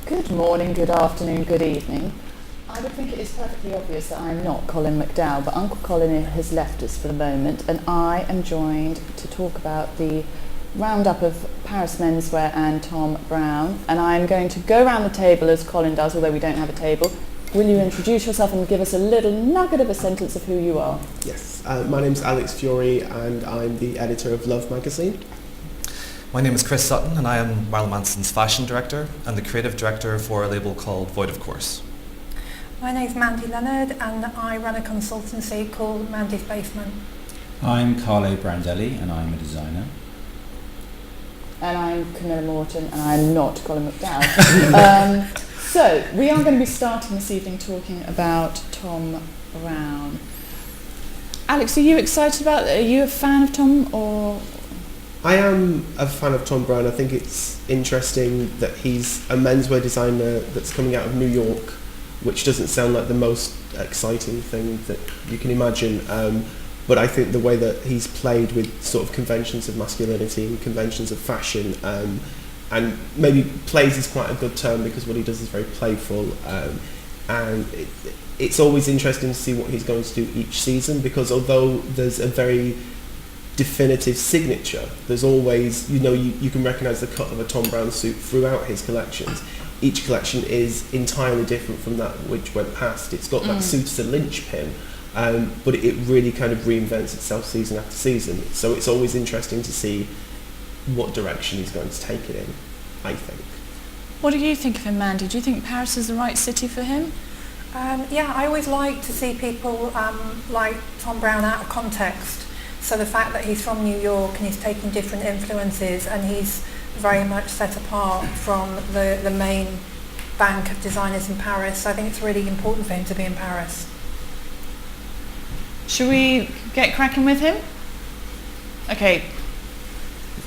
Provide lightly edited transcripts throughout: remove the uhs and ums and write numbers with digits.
Good morning, good afternoon, good evening. I would think it is perfectly obvious that I'm not Colin McDowell, but Uncle Colin has left us for the moment, and I am joined to talk about the Roundup of Paris Menswear and Thom Browne, and I'm going to go around the table as Colin does, although we don't have a table. Will you introduce yourself and give us a little nugget of a sentence of who you are? Yes, my name's Alex Fiore and I'm the editor of Love magazine. My name is Chris Sutton and I am Weil Manson's fashion director and the creative director for a label called Void of Course. My name's Mandi Lennard and I run a consultancy called Mandi's Basement. I'm Carlo Brandelli and I'm a designer. And I'm Camilla Morton and I'm not Colin McDowell. So, we are going to be starting this evening talking about Thom Browne. Alex, are you excited about, are you a fan of Thom or...? I am a fan of Thom Browne. I think it's interesting that he's a menswear designer that's coming out of New York, which doesn't sound like the most exciting thing that you can imagine. But I think the way that he's played with sort of conventions of masculinity and conventions of fashion, and maybe plays is quite a good term because what he does is very playful, and it's always interesting to see what he's going to do each season, because although there's a very definitive signature, there's always, you can recognise the cut of a Thom Browne suit throughout his collections. Each collection is entirely different from that which went past. It's got that suit as a linchpin, but it really kind of reinvents itself season after season. So it's always interesting to see what direction he's going to take it in, I think. What do you think of him, Mandi? Do you think Paris is the right city for him? Yeah, I always like to see people like Thom Browne out of context. So the fact that he's from New York and he's taking different influences and he's very much set apart from the main bank of designers in Paris, I think it's really important for him to be in Paris. Should we get cracking with him? Okay.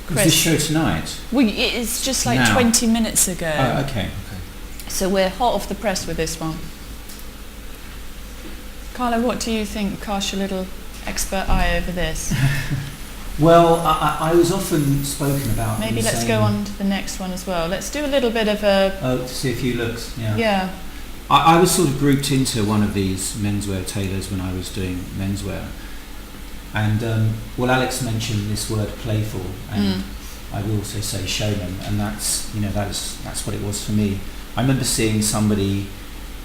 Was this show tonight? It's just like Now. 20 minutes ago. Oh, okay. So we're hot off the press with this one. Carlo, what do you think? Cast your little expert eye over this. Well, I was often spoken about. Maybe let's go on to the next one as well. Let's do a little bit of a... Oh, to see a few looks, yeah. Yeah. I was sort of grouped into one of these menswear tailors when I was doing menswear. And, Alex mentioned this word playful, and I will also say showman, and that's what it was for me. I remember seeing somebody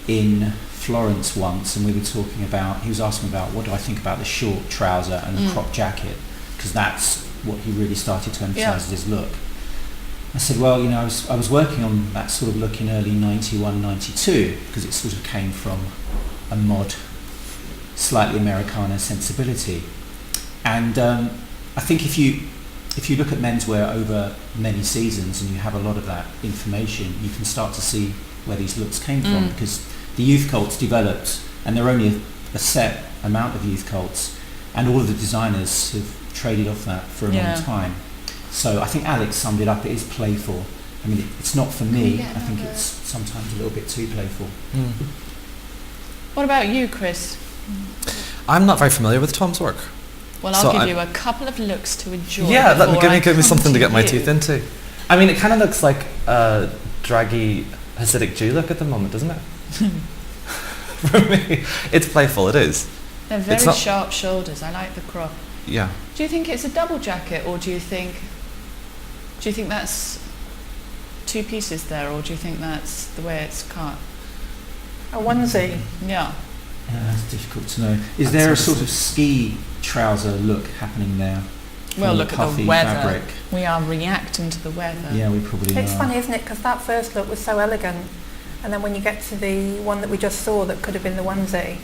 in Florence once, and we were talking about, he was asking about what do I think about the short trouser and the crop jacket, because that's what he really started to emphasise as his look. I said, well, I was working on that sort of look in early 91, 92, because it sort of came from a mod, slightly Americana sensibility. And I think if you look at menswear over many seasons and you have a lot of that information, you can start to see where these looks came from, because the youth cults developed, and there are only a set amount of youth cults, and all of the designers have traded off that for a long time. So I think Alex summed it up. It is playful. I mean, it's not for me. I think it's sometimes a little bit too playful. What about you, Chris? I'm not very familiar with Thom's work. Well, I'll give you a couple of looks to enjoy. Yeah, give me something to get my teeth into. I mean, it kind of looks like a draggy Hasidic Jew look at the moment, doesn't it? For me, it's playful. It is. They're very sharp shoulders. I like the crop. Yeah. Do you think it's a double jacket, or do you think that's two pieces there, or do you think that's the way it's cut? A onesie. Yeah. Yeah, that's difficult to know. Is there a sort of ski trouser look happening there? Well, look at the weather. Fabric? We are reacting to the weather. Yeah, we probably It's are. funny, isn't it? Because that first look was so elegant, and then when you get to the one that we just saw that could have been the onesie,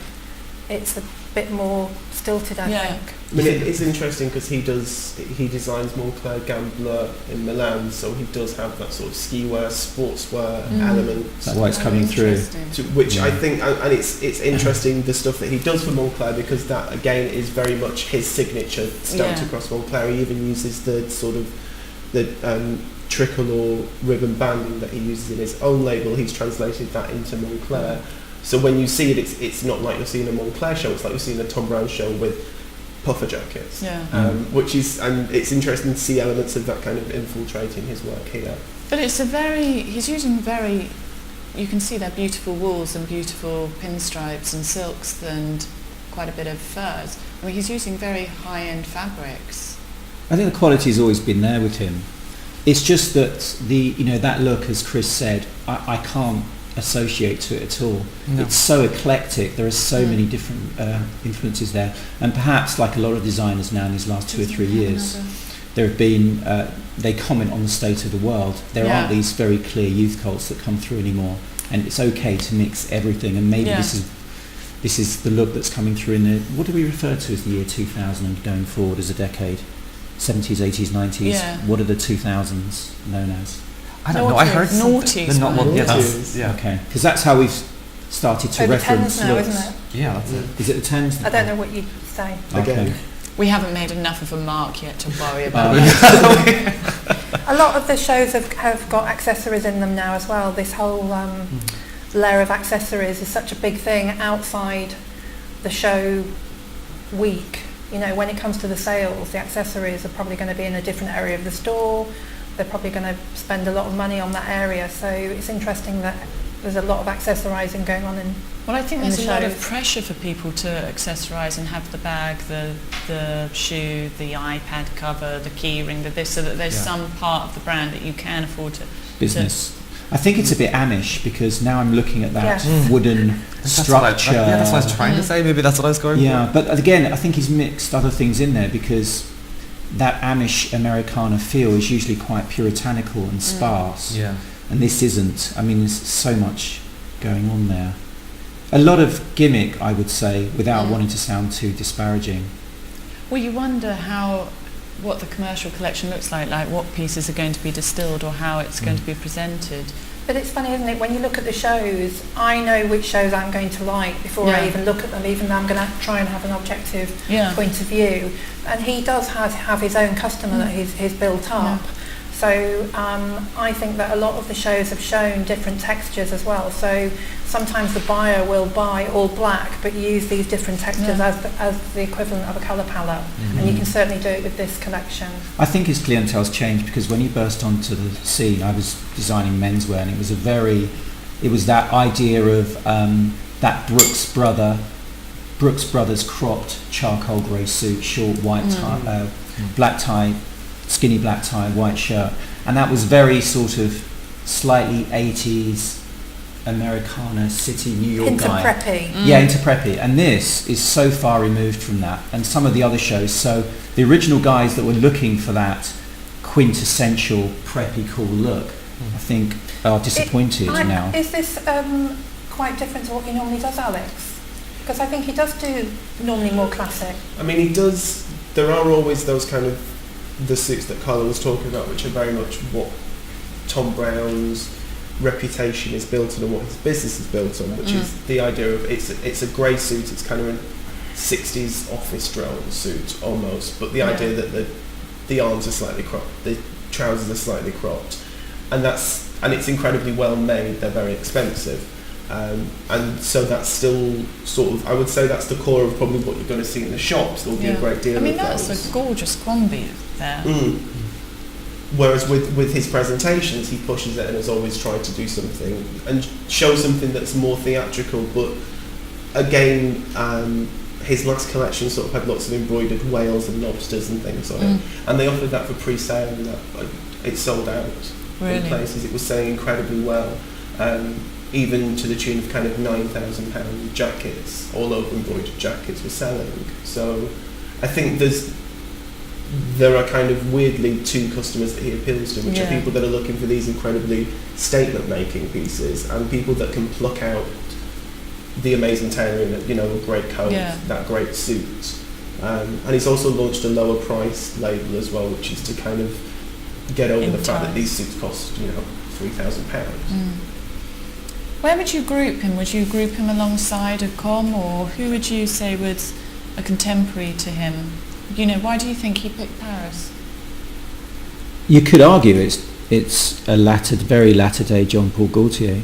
it's a bit more stilted, I think. I mean, it's interesting because he designs Moncler Gambler in Milan, so he does have that sort of ski wear, sportswear element. That's why it's coming through. Which I think, and it's interesting the stuff that he does for Moncler, because that again is very much his signature stamped across Moncler. He even uses the sort of tricolor ribbon banding that he uses in his own label. He's translated that into Moncler. So when you see it, it's not like you're seeing a Moncler show. It's like you're seeing a Thom Browne show with puffer jackets, which is, and it's interesting to see elements of that kind of infiltrating his work here. But he's using very you can see they're beautiful wools and beautiful pinstripes and silks and quite a bit of furs. I mean, he's using very high-end fabrics. I think the quality's always been there with him. It's just that that look, as Chris said, I can't associate to it at all. No. It's so eclectic. There are so many different influences there, and perhaps like a lot of designers now in these last 2 or 3 years, there have been they comment on the state of the world. There aren't these very clear youth cults that come through anymore, and it's okay to mix everything. And maybe this is the look that's coming through in the, what do we refer to as the year 2000 and going forward as a decade? 70s, 80s, 90s. Yeah. What are the 2000s known as? I don't know. I heard noughties. Okay, because that's how we've started to Over reference 10s now, looks. isn't it? Yeah, that's it. Is it the 10s? I don't know what you'd say. Okay. We haven't made enough of a mark yet to worry about. A lot of the shows have got accessories in them now as well. This whole layer of accessories is such a big thing outside the show week. You know, when it comes to the sales, the accessories are probably going to be in a different area of the store. They're probably going to spend a lot of money on that area. So it's interesting that there's a lot of accessorising going on in. Well, I think in there's the a lot shows. of pressure for people to accessorise and have the bag, the shoe, the iPad cover, the key ring, the this, so that there's some part of the brand that you can afford to Business. I think it's a bit Amish because now I'm looking at that Yes. wooden structure. That's what I was trying to say. Maybe that's what I was going for. Yeah, but again, I think he's mixed other things in there because that Amish Americana feel is usually quite puritanical and sparse. Yeah. And this isn't. I mean, there's so much going on there. A lot of gimmick, I would say, without wanting to sound too disparaging. Well, you wonder what the commercial collection looks like what pieces are going to be distilled or how it's going to be presented. But it's funny, isn't it? When you look at the shows, I know which shows I'm going to like before I even look at them, even though I'm going to try and have an objective point of view. And he does have his own customer that he's built up. So I think that a lot of the shows have shown different textures as well. So sometimes the buyer will buy all black but use these different textures as the equivalent of a colour palette. And you can certainly do it with this collection. I think his clientele's changed because when he burst onto the scene, I was designing menswear, and it was that idea of that Brooks Brothers cropped charcoal grey suit, short white tie, black tie, skinny black tie, white shirt, and that was very sort of slightly 80s Americana city New York Into guy. preppy. Yeah, into preppy. And this is so far removed from that. And some of the other shows, so the original guys that were looking for that quintessential preppy cool look, I think are disappointed now. Is this quite different to what he normally does, Alex? Because I think he does do normally more classic. I mean, he does. There are always those kind of the suits that Carlo was talking about, which are very much what Thom Browne's reputation is built on and what his business is built on, which is the idea of it's a grey suit. It's kind of a 60s office drone suit almost, but the idea that the arms are slightly cropped, the trousers are slightly cropped, and it's incredibly well made. They're very expensive. And so that's still sort of, I would say that's the core of probably what you're going to see in the shops. There'll be a great deal of those. That's a gorgeous combi there. Whereas with his presentations, he pushes it and has always tried to do something and show something that's more theatrical. But again, his last collection sort of had lots of embroidered whales and lobsters and things on it. And they offered that for pre-sale and it sold out in places. It was selling incredibly well. Even to the tune of kind of £9,000 jackets, all over embroidered jackets were selling. So I think there are kind of weirdly two customers that he appeals to, which are people that are looking for these incredibly statement-making pieces and people that can pluck out the amazing tailoring, a great coat, that great suit. And he's also launched a lower price label as well, which is to kind of get over the fact that these suits cost, £3,000. Where would you group him? Would you group him alongside a Comme, or who would you say was a contemporary to him? Why do you think he picked Paris? You could argue it's a very latter day Jean Paul Gaultier.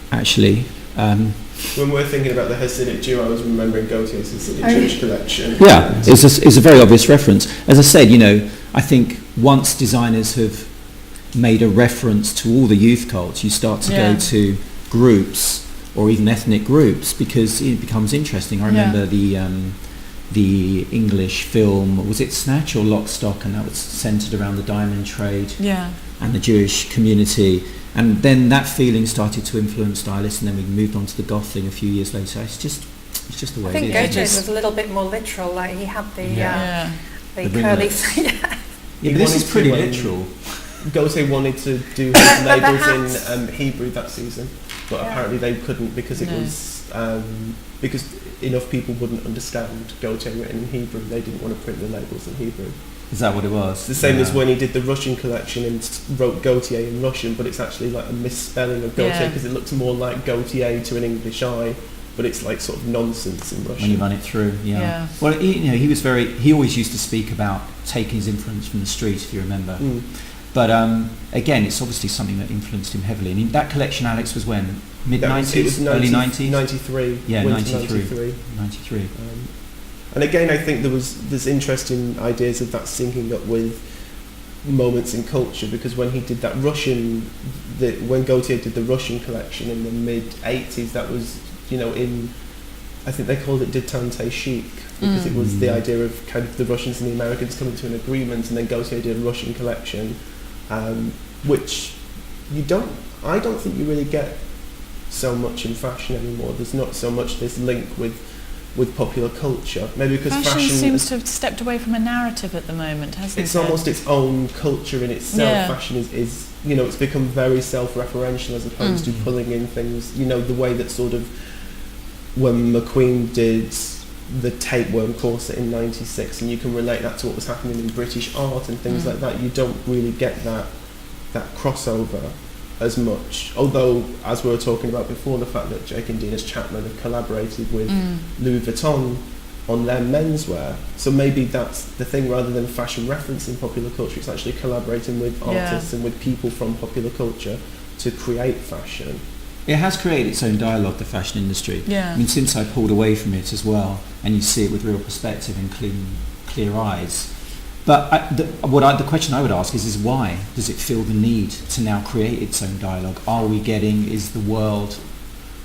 Actually. When we're thinking about the Hasidic Jew, I was remembering Gaultier's Hasidic Jewish collection. Yeah, it's a very obvious reference. As I said, I think once designers have made a reference to all the youth cults, you start to go to groups or even ethnic groups, because it becomes interesting. I remember the English film, was it Snatch or Lock, Stock, and that was centred around the diamond trade and the Jewish community. And then that feeling started to influence stylists, and then we moved on to the goth thing a few years later. It's just the way it is. I think Gautier was a little bit more literal, like he had the curly... Yeah, but this is pretty literal. Gautier wanted to do his labels in Hebrew that season, but apparently they couldn't because it was because enough people wouldn't understand Gautier written in Hebrew. They didn't want to print the labels in Hebrew. Is that what it was? The same as when he did the Russian collection and wrote Gautier in Russian, but it's actually like a misspelling of Gautier because it looks more like Gautier to an English eye, but it's like sort of nonsense in Russian. When you run it through, Well, he always used to speak about taking his influence from the street, if you remember. But again, it's obviously something that influenced him heavily. And that collection, Alex, was when? Mid-90s? Early 90s? 93. Yeah, 93. 93. And again, I think there's interesting ideas of that syncing up with moments in culture, because when he did that when Gautier did the Russian collection in the mid-80s, that was, I think they called it détente chic, because it was the idea of kind of the Russians and the Americans coming to an agreement, and then Gautier did a Russian collection, which I don't think you really get so much in fashion anymore. There's not so much this link with popular culture. Maybe because fashion seems to have stepped away from a narrative at the moment, hasn't it? It's almost its own culture in itself. Yeah. Fashion is it's become very self-referential as opposed to pulling in things, the way that sort of when McQueen did the tapeworm corset in 96, and you can relate that to what was happening in British art and things like that. You don't really get that crossover as much, although, as we were talking about before, the fact that Jake and Dinas Chapman have collaborated with Louis Vuitton on their menswear, so maybe that's the thing, rather than fashion referencing popular culture, it's actually collaborating with artists and with people from popular culture to create fashion. It has created its own dialogue, the fashion industry. I mean, since I pulled away from it as well, and you see it with real perspective and clear eyes. But the question I would ask is why does it feel the need to now create its own dialogue? Is the world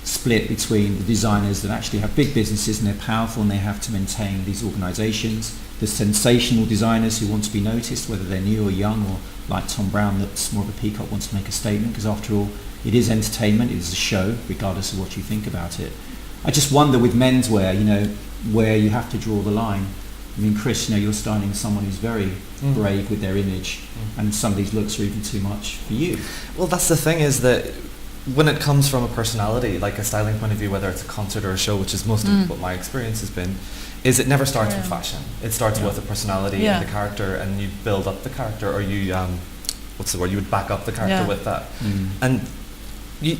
split between the designers that actually have big businesses and they're powerful and they have to maintain these organisations, the sensational designers who want to be noticed, whether they're new or young, or like Thom Browne, that's more of a peacock, wants to make a statement, because after all, it is entertainment, it is a show, regardless of what you think about it. I just wonder with menswear, where you have to draw the line. I mean, Chris, you're styling someone who's very brave with their image, and some of these looks are even too much for you. Well, that's the thing, is that when it comes from a personality, like a styling point of view, whether it's a concert or a show, which is most of what my experience has been, is it never starts with fashion. It starts with a personality and the character, and you build up the character, or you, you would back up the character with that. And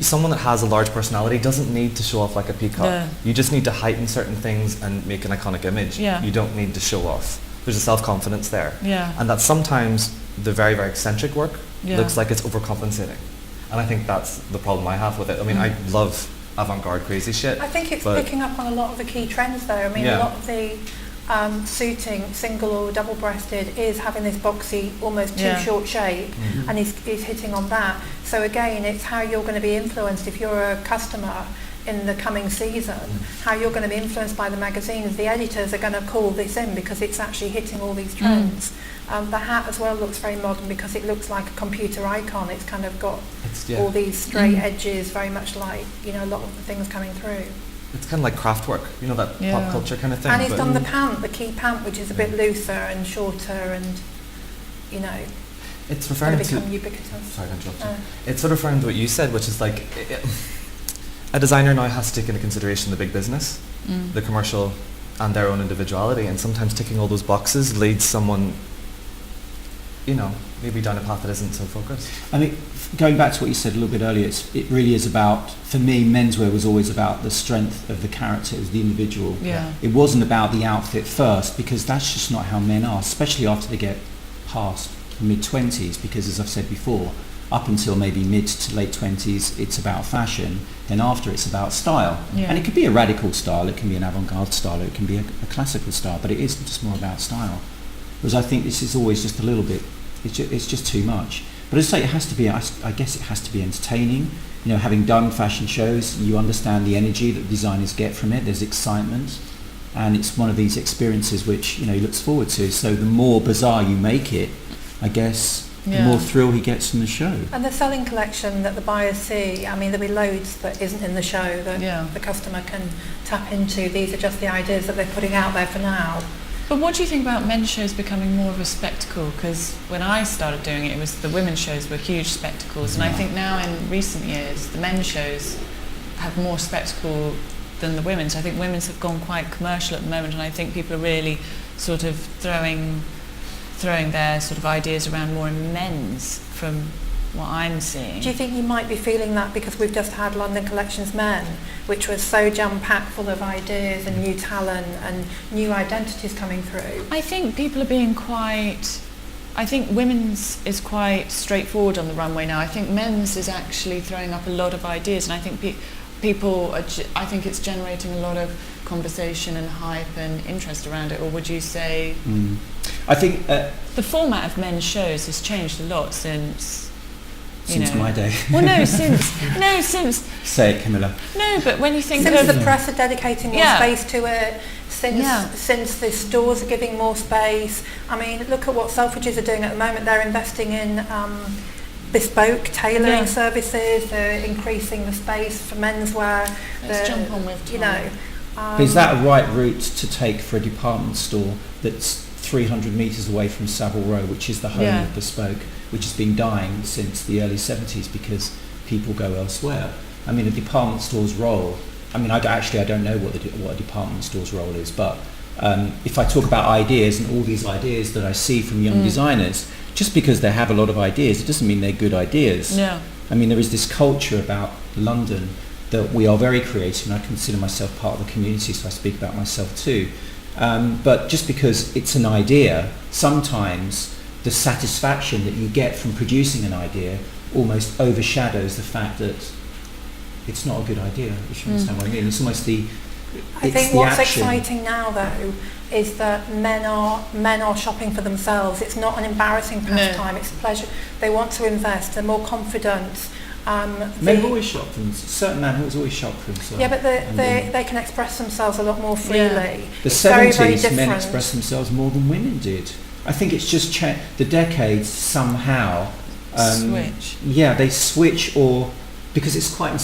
someone that has a large personality doesn't need to show off like a peacock. You just need to heighten certain things and make an iconic image. You don't need to show off. There's a self-confidence there. And that sometimes the very, very eccentric work looks like it's overcompensating. And I think that's the problem I have with it. I mean, I love avant-garde crazy shit. I think it's picking up on a lot of the key trends though. I mean, a lot of the suiting, single or double-breasted, is having this boxy, almost too short shape, and he's hitting on that. So again, it's how you're going to be influenced if you're a customer in the coming season, how you're going to be influenced by the magazines. The editors are going to call this in because it's actually hitting all these trends. The hat as well looks very modern because it looks like a computer icon. It's kind of got all these straight edges, very much like, a lot of the things coming through. It's kind of like craft work, that pop culture kind of thing. And he's done the pant, the key pant, which is a bit looser and shorter, and it's referring to become ubiquitous. Sorry to interrupt you. It's sort of referring to what you said, which is like a designer now has to take into consideration the big business, the commercial, and their own individuality, and sometimes ticking all those boxes leads someone, maybe down a path that isn't so focused. I mean, going back to what you said a little bit earlier, it really is about, for me, menswear was always about the strength of the character, of the individual. It wasn't about the outfit first, because that's just not how men are, especially after they get past the mid-20s, because as I've said before, up until maybe mid to late 20s, it's about fashion. Then after, it's about style. And it could be a radical style, it can be an avant-garde style, it can be a classical style, but it is just more about style. Whereas I think this is always just a little bit, it's just too much. But as I say, it has to be, I guess it has to be entertaining. You know, having done fashion shows, you understand the energy that designers get from it. There's excitement, and it's one of these experiences which, you know, he looks forward to. So the more bizarre you make it, I guess, the more thrill he gets from the show. And the selling collection that the buyers see, I mean, there'll be loads that isn't in the show that the customer can tap into. These are just the ideas that they're putting out there for now. But what do you think about men's shows becoming more of a spectacle? Because when I started doing it, it was the women's shows were huge spectacles, and I think now in recent years the men's shows have more spectacle than the women's. I think women's have gone quite commercial at the moment, and I think people are really sort of throwing their sort of ideas around more in men's from what I'm seeing. Do you think you might be feeling that because we've just had London Collections Men, which was so jam-packed full of ideas and new talent and new identities coming through? I think people are being I think women's is quite straightforward on the runway now. I think men's is actually throwing up a lot of ideas, and I think people are, I think it's generating a lot of conversation and hype and interest around it. Or would you say I think the format of men's shows has changed a lot since my day. Well, since say it, Camilla. No, but when you think since of the press are dedicating more space to it, since the stores are giving more space. I mean, look at what Selfridges are doing at the moment. They're investing in bespoke tailoring services. They're increasing the space for menswear. Let's jump on with Tom. Is that a right route to take for a department store that's 300 metres away from Savile Row, which is the home of bespoke, which has been dying since the early 70s because people go elsewhere? I mean, a department store's role, I mean, I don't know what a department store's role is, but if I talk about ideas and all these ideas that I see from young designers, just because they have a lot of ideas, it doesn't mean they're good ideas. Yeah. I mean, there is this culture about London that we are very creative, and I consider myself part of the community, so I speak about myself too. But just because it's an idea, sometimes the satisfaction that you get from producing an idea almost overshadows the fact that it's not a good idea, if you understand what I mean. It's almost I think what's exciting now, though, is that men are shopping for themselves. It's not an embarrassing pastime, it's a pleasure. They want to invest, they're more confident. Men have always shopped for themselves. Certain men have always shopped for themselves. Yeah, but they can express themselves a lot more freely. The it's 70s, very, very different. men expressed themselves more than women did. I think it's just the decades somehow switch. Yeah, they switch, or because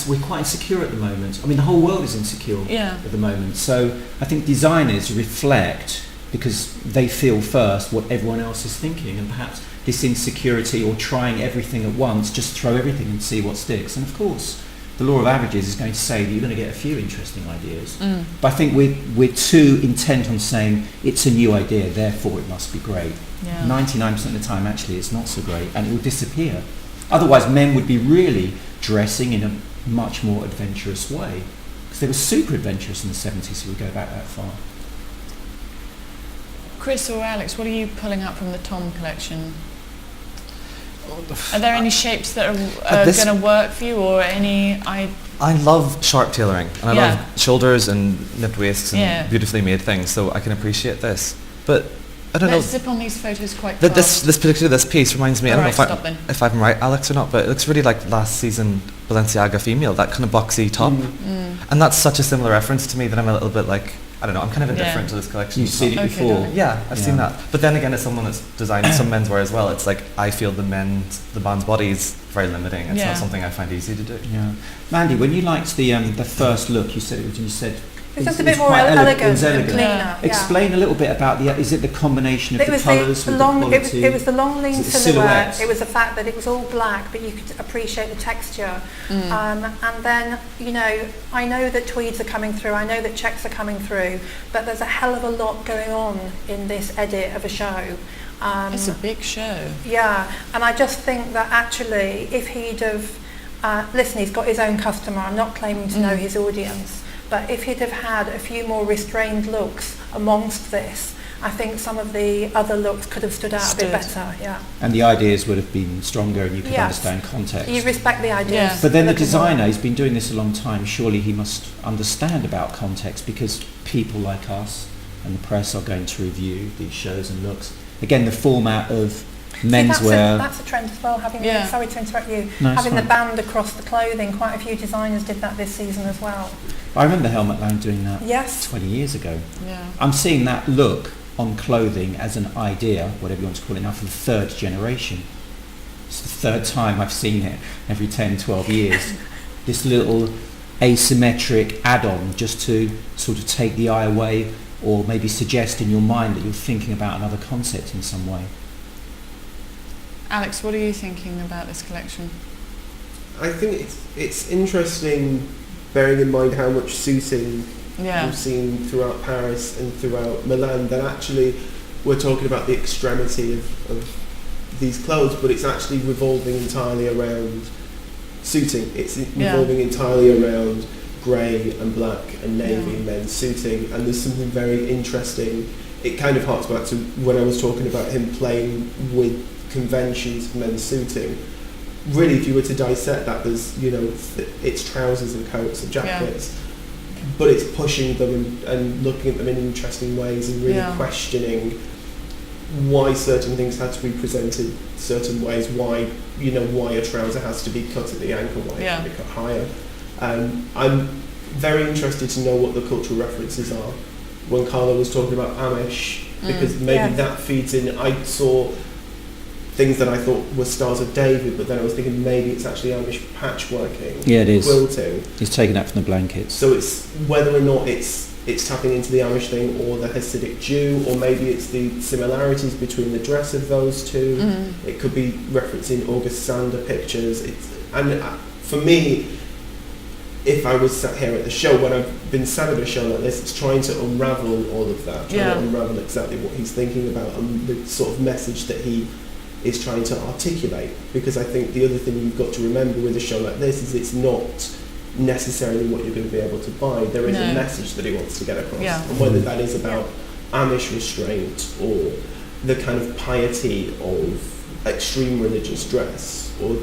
we're quite insecure at the moment. I mean, the whole world is insecure at the moment. So I think designers reflect because they feel first what everyone else is thinking, and perhaps this insecurity or trying everything at once, just throw everything and see what sticks. And of course, the law of averages is going to say that you're going to get a few interesting ideas. But I think we're too intent on saying it's a new idea, therefore it must be great. 99% of the time, actually, it's not so great, and it will disappear. Otherwise, men would be really dressing in a much more adventurous way, because they were super adventurous in the 70s if we go back that far. Chris or Alex, what are you pulling up from the Thom collection? Are there any shapes that are going to work for you, or any? I love sharp tailoring, and I love shoulders and nipped waists and beautifully made things, so I can appreciate this. But I don't know. Let's zip on these photos quite fast. This piece reminds me. I don't know if I'm right, Alex, or not, but it looks really like last season Balenciaga female, that kind of boxy top, and that's such a similar reference to me that I'm a little bit like, I don't know, I'm kind of indifferent to this collection. You've seen it before. Yeah, I've seen that. But then again, as someone that's designed some menswear as well, it's like I feel the man's body is very limiting. It's not something I find easy to do. Yeah, Mandi, when you liked the first look, you said it's just a bit more elegant and cleaner. Yeah. Explain a little bit about is it the combination of the colours with the quality? It was the long lean silhouette. It was the fact that it was all black, but you could appreciate the texture. And then, I know that tweeds are coming through, I know that checks are coming through, but there's a hell of a lot going on in this edit of a show. It's a big show. Yeah, and I just think that actually, if he'd have, listen, he's got his own customer, I'm not claiming to know his audience, but if he'd have had a few more restrained looks amongst this, I think some of the other looks could have stood out a bit better, And the ideas would have been stronger, and you could understand context. You respect the ideas. Yeah. But then the designer, he's been doing this a long time, surely he must understand about context, because people like us and the press are going to review these shows and looks. Again, the format of menswear. That's a trend as well, having sorry to interrupt you, No, having the band across the clothing. Quite a few designers did that this season as well. I remember Helmut Lang doing that Yes. 20 years ago. Yeah. I'm seeing that look on clothing as an idea, whatever you want to call it now, for the third generation. It's the third time I've seen it every 10, 12 years. This little asymmetric add-on just to sort of take the eye away, or maybe suggest in your mind that you're thinking about another concept in some way. Alex, what are you thinking about this collection? I think it's interesting, bearing in mind how much suiting we've seen throughout Paris and throughout Milan, that actually we're talking about the extremity of these clothes, but it's actually revolving entirely around suiting. It's revolving entirely around grey and black and navy men's suiting, and there's something very interesting. It kind of harks back to when I was talking about him playing with conventions of men's suiting. Really, if you were to dissect that, there's, you know, it's trousers and coats and jackets, but it's pushing them and looking at them in interesting ways and really questioning why certain things had to be presented certain ways, why a trouser has to be cut at the ankle, why it can be cut higher. I'm very interested to know what the cultural references are when Carlo was talking about Amish, because maybe that feeds in. I saw things that I thought were Stars of David, but then I was thinking maybe it's actually Amish patchworking, it is. quilting. He's taken that from the blankets. So it's whether or not it's tapping into the Amish thing or the Hasidic Jew, or maybe it's the similarities between the dress of those two. It could be referencing August Sander pictures. For me, if I was sat here at the show, when I've been sat at a show like this, it's trying to unravel all of that, trying to unravel exactly what he's thinking about and the sort of message that he is trying to articulate. Because I think the other thing you've got to remember with a show like this is it's not necessarily what you're going to be able to buy. There is a message that he wants to get across, and whether that is about Amish restraint or the kind of piety of extreme religious dress, or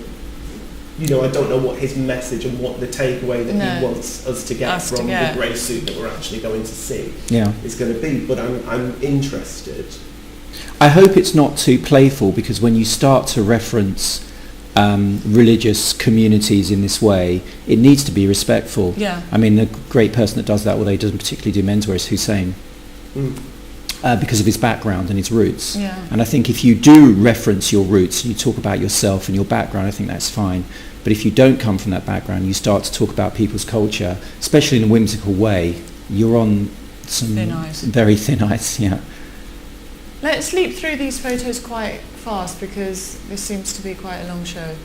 I don't know what his message and what the takeaway that he wants us to get from the grey suit that we're actually going to see is going to be. But I'm interested. I hope it's not too playful, because when you start to reference religious communities in this way, it needs to be respectful. I mean, the great person that does that, although he doesn't particularly do menswear, is Hussein, because of his background and his roots. And I think if you do reference your roots, you talk about yourself and your background, I think that's fine. But if you don't come from that background, you start to talk about people's culture, especially in a whimsical way, you're on some very thin ice. Let's leap through these photos quite fast, because this seems to be quite a long show.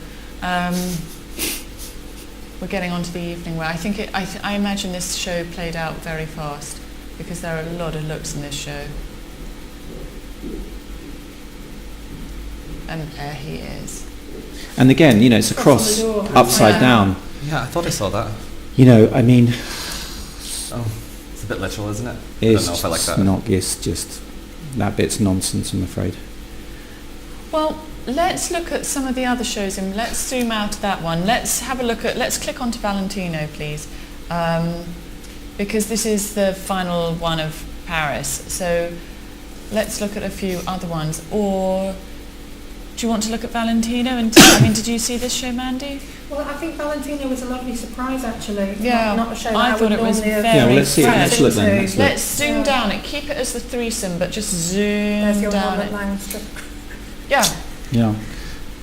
We're getting on to the evening wear. I imagine this show played out very fast, because there are a lot of looks in this show. And there he is. And again, it's a cross upside down. Yeah, I thought I saw that. I mean... Oh, it's a bit literal, isn't it? It's I don't know if I like that. It's just... That bit's nonsense, I'm afraid. Well, let's look at some of the other shows and let's zoom out to that one. Let's click onto Valentino, please. Because this is the final one of Paris. So let's look at a few other ones. Or do you want to look at Valentino? And did you see this show, Mandi? Well, I think Valentino was a lovely surprise, actually. Yeah, not a show that I thought it was very well, let's see. Let's look then. Let's zoom down and keep it as the threesome, but just zoom There's your down. Yeah.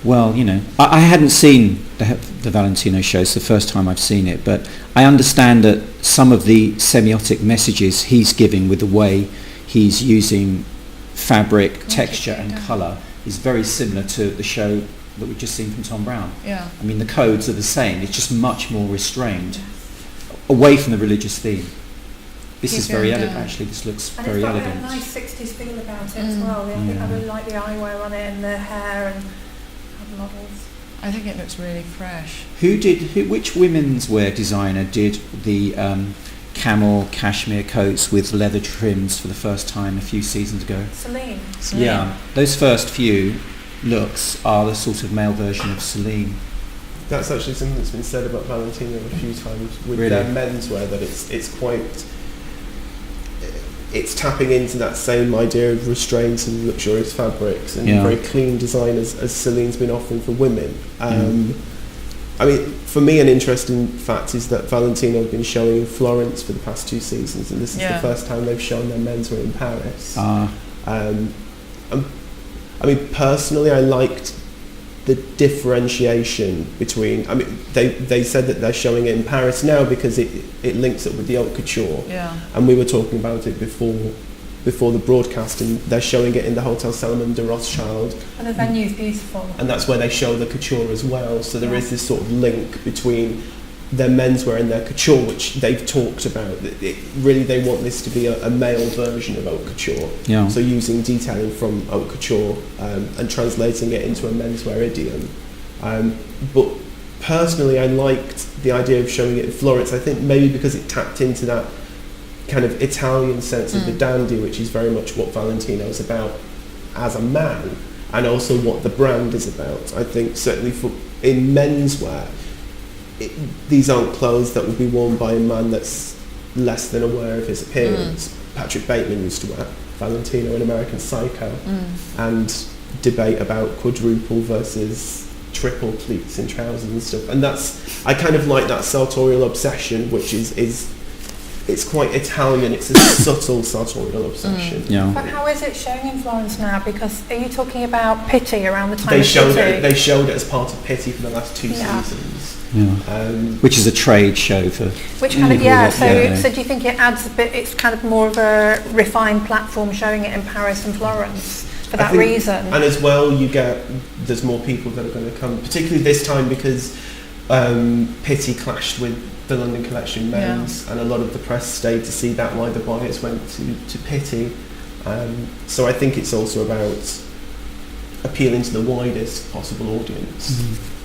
Well, I hadn't seen the Valentino show. It's the first time I've seen it, but I understand that some of the semiotic messages he's giving with the way he's using fabric, texture and colour is very similar to the show that we've just seen from Thom Browne. Yeah. I mean, the codes are the same. It's just much more restrained, away from the religious theme. This is very elegant, actually. This looks very elegant. And it's got a nice 60s feel about it as well. I really like the eyewear on it and the hair and the models. I think it looks really fresh. Which women's wear designer did the camel cashmere coats with leather trims for the first time a few seasons ago? Celine. Yeah, those first few looks are the sort of male version of Celine. That's actually something that's been said about Valentino a few times with their menswear, that it's quite... it's tapping into that same idea of restraint and luxurious fabrics and very clean design as Celine's been offering for women. I mean, for me, an interesting fact is that Valentino have been showing in Florence for the past 2 seasons, and this is the first time they've shown their menswear in Paris. I mean, personally, I liked the differentiation between, I mean, they said that they're showing it in Paris now because it links up with the haute couture. And we were talking about it before the broadcast, and they're showing it in the Hotel Salomon de Rothschild. And the venue's beautiful. And that's where they show the couture as well. So there is this sort of link between their menswear and their couture, which they've talked about. Really, they want this to be a male version of haute couture. So using detailing from haute couture and translating it into a menswear idiom. But personally, I liked the idea of showing it in Florence. I think maybe because it tapped into that kind of Italian sense of the dandy, which is very much what Valentino's about as a man, and also what the brand is about. I think certainly in menswear, these aren't clothes that would be worn by a man that's less than aware of his appearance. Patrick Bateman used to wear Valentino in American Psycho, and debate about quadruple versus triple pleats in trousers and stuff. And I kind of like that sartorial obsession, which is it's quite Italian. It's a subtle sartorial obsession. But how is it showing in Florence now? Because are you talking about Pitti around the time they of showed Pitti? They showed it as part of Pitti for the last 2 seasons. Which is a trade show for. Which kind of So do you think it adds a bit? It's kind of more of a refined platform showing it in Paris and Florence for that reason. And as well, there's more people that are going to come, particularly this time because Pitti clashed with the London Collection men's, and a lot of the press stayed to see that, why the buyers went to Pitti. So I think it's also about appealing to the widest possible audience,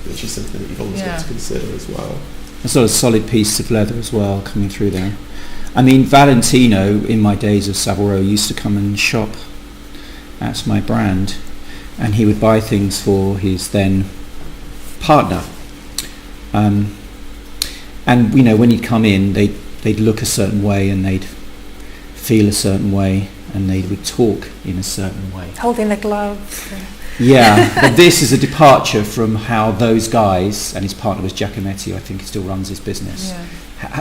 which is something that you've always got to consider as well. A sort of solid piece of leather as well coming through there. I mean, Valentino, in my days of Savile Row, used to come and shop at my brand, and he would buy things for his then partner. And you know, when he'd come in, they'd look a certain way and they'd feel a certain way and they would talk in a certain way. Holding the gloves. But this is a departure from how those guys, and his partner was Giacometti, I think he still runs his business.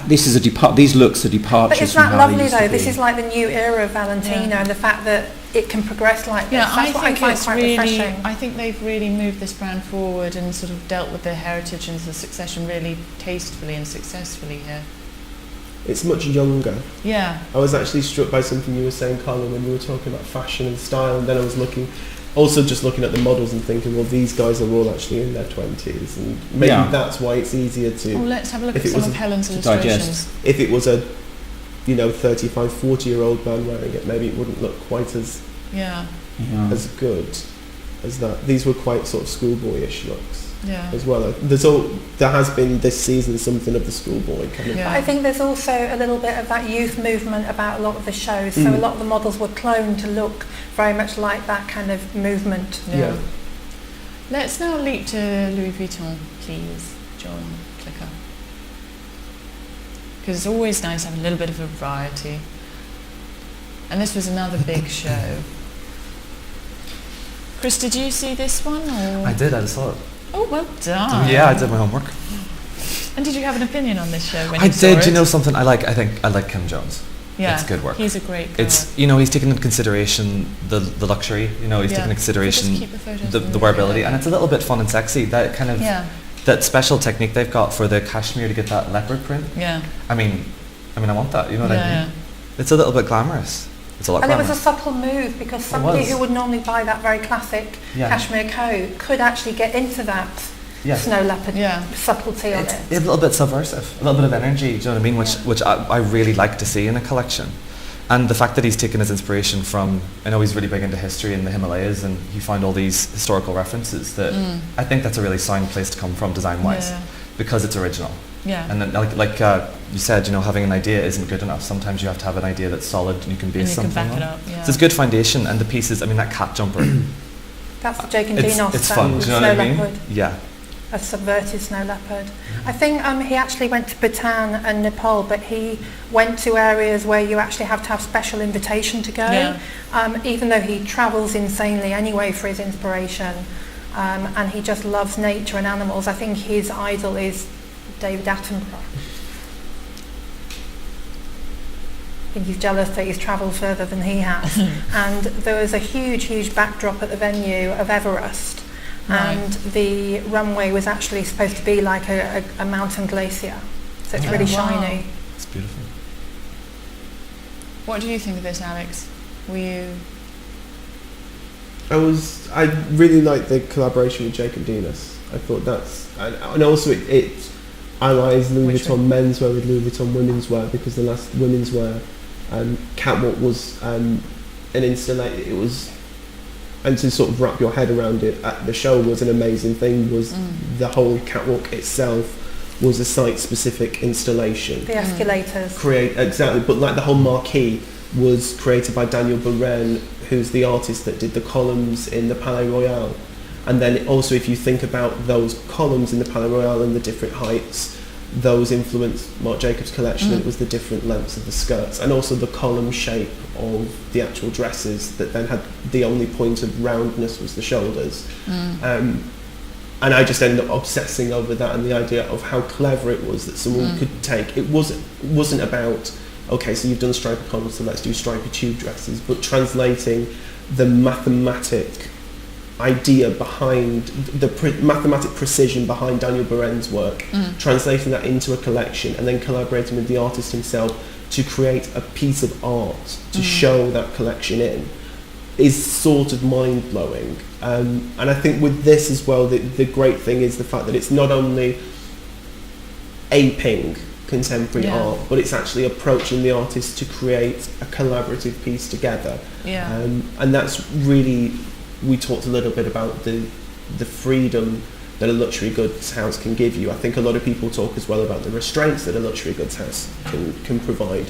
This is these looks are departures. But isn't from that how lovely though? This be. is like the new era of Valentino, and the fact that it can progress like this. That's what I find quite refreshing. I think they've really moved this brand forward and sort of dealt with their heritage and the succession really tastefully and successfully here. It's much younger. I was actually struck by something you were saying, Carlo, when you were talking about fashion and style, and then I was looking at the models and thinking, well, these guys are all actually in their 20s, and maybe that's why it's easier to... Well, let's have a look at some of Helen's illustrations. If it was a 35, 40-year-old man wearing it, maybe it wouldn't look quite as as good as that. These were quite sort of schoolboyish looks as well. There has been this season something of the schoolboy kind of. But I think there's also a little bit of that youth movement about a lot of the shows. So a lot of the models were cloned to look very much like that kind of movement. Let's now leap to Louis Vuitton, please, John Clicker. Because it's always nice to have a little bit of a variety. And this was another big show. Chris, did you see this one? Or? I did, I saw it. Oh, well done. Yeah, I did my homework. And did you have an opinion on this show when I you saw did, it? you know something? I think I like Kim Jones. Yeah, it's good work. He's a great guy. It's, he's taken into consideration the luxury, he's taken into consideration the wearability, and it's a little bit fun and sexy, that kind of that special technique they've got for the cashmere to get that leopard print. I mean I want that, you know what I mean? It's a little bit glamorous. It's a lot and glamorous. it was a subtle move, because somebody who would normally buy that very classic cashmere coat could actually get into that snow leopard subtlety on it. It's a little bit subversive, a little bit of energy, do you know what I mean? Which I really like to see in a collection. And the fact that he's taken his inspiration from, I know he's really big into history in the Himalayas, and he found all these historical references that I think that's a really sound place to come from design-wise, because it's original. And then, like you said, having an idea isn't good enough. Sometimes you have to have an idea that's solid and you can base something on. And you can back it up, So it's a good foundation, and the pieces, that cat jumper. That's the Jake and Dinos. It's fun, do you know what I mean? Yeah. a subverted snow leopard. I think he actually went to Bhutan and Nepal, but he went to areas where you actually have to have special invitation to go, even though he travels insanely anyway for his inspiration, and he just loves nature and animals. I think his idol is David Attenborough. I think he's jealous that he's travelled further than he has. And there was a huge backdrop at the venue of Everest, and the runway was actually supposed to be like a mountain glacier, so it's really shiny. It's beautiful. What do you think of this, Alex? Were you... I really liked the collaboration with Jacob Dinas. I thought and also it allies Louis Vuitton menswear with Louis Vuitton womenswear, because the last womenswear catwalk was an installation. It was, and to sort of wrap your head around it at the show was an amazing thing. Was the whole catwalk itself was a site-specific installation. The escalators. Exactly, but like the whole marquee was created by Daniel Buren, who's the artist that did the columns in the Palais Royal. And then also, if you think about those columns in the Palais Royal and the different heights, those influenced Marc Jacobs' collection, and it was the different lengths of the skirts, and also the column shape of the actual dresses that then had the only point of roundness was the shoulders. And I just ended up obsessing over that and the idea of how clever it was that someone could take. It wasn't about, okay, so you've done striped columns, so let's do striped tube dresses, but translating the mathematic idea behind the mathematic precision behind Daniel Buren's work, translating that into a collection, and then collaborating with the artist himself to create a piece of art to show that collection in, is sort of mind-blowing. And I think with this as well, the great thing is the fact that it's not only aping contemporary art, but it's actually approaching the artist to create a collaborative piece together. And that's really, we talked a little bit about the freedom that a luxury goods house can give you. I think a lot of people talk as well about the restraints that a luxury goods house can provide,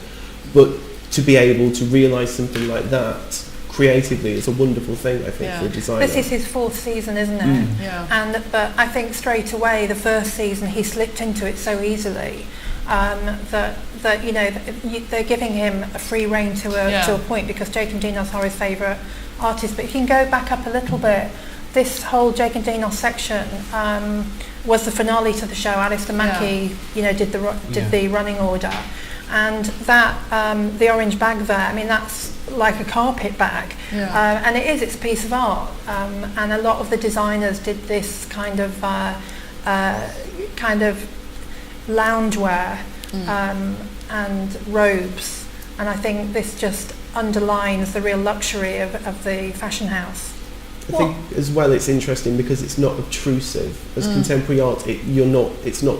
but to be able to realise something like that creatively is a wonderful thing, I think, for a designer. This is his fourth season, isn't it? But I think straight away the first season he slipped into it so easily that you know they're giving him a free rein to a point, because Jacob Dinas are his favourite artist. But if you can go back up a little bit, this whole Jacob Dinas section was the finale to the show. Alistair Mackey, did the running order, and that the orange bag there. I mean, that's like a carpet bag, and it's a piece of art. And a lot of the designers did this kind of loungewear and robes, and I think this just underlines the real luxury of the fashion house. I think as well it's interesting because it's not obtrusive. As contemporary art, it's not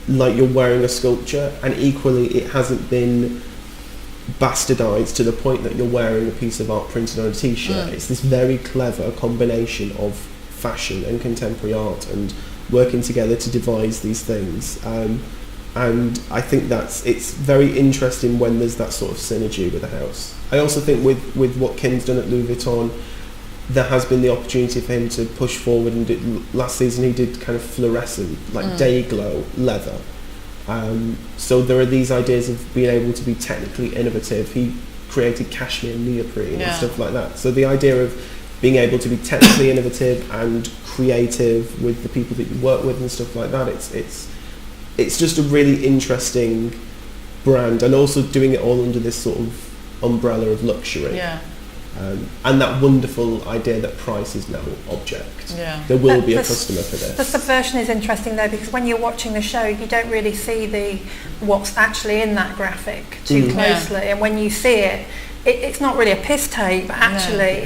like you're wearing a sculpture, and equally it hasn't been bastardized to the point that you're wearing a piece of art printed on a t-shirt. It's this very clever combination of fashion and contemporary art and working together to devise these things. And I think it's very interesting when there's that sort of synergy with the house. I also think with what Kim's done at Louis Vuitton, there has been the opportunity for him to push forward, and last season he did kind of fluorescent, like day glow leather. So there are these ideas of being able to be technically innovative. He created cashmere neoprene and stuff like that. So the idea of being able to be technically innovative and creative with the people that you work with and stuff like that, it's just a really interesting brand, and also doing it all under this sort of umbrella of luxury. And that wonderful idea that price is no object. There will be a customer for this. The subversion is interesting though, because when you're watching the show, you don't really see what's actually in that graphic too closely, and when you see it, it's not really a piss tape. Actually,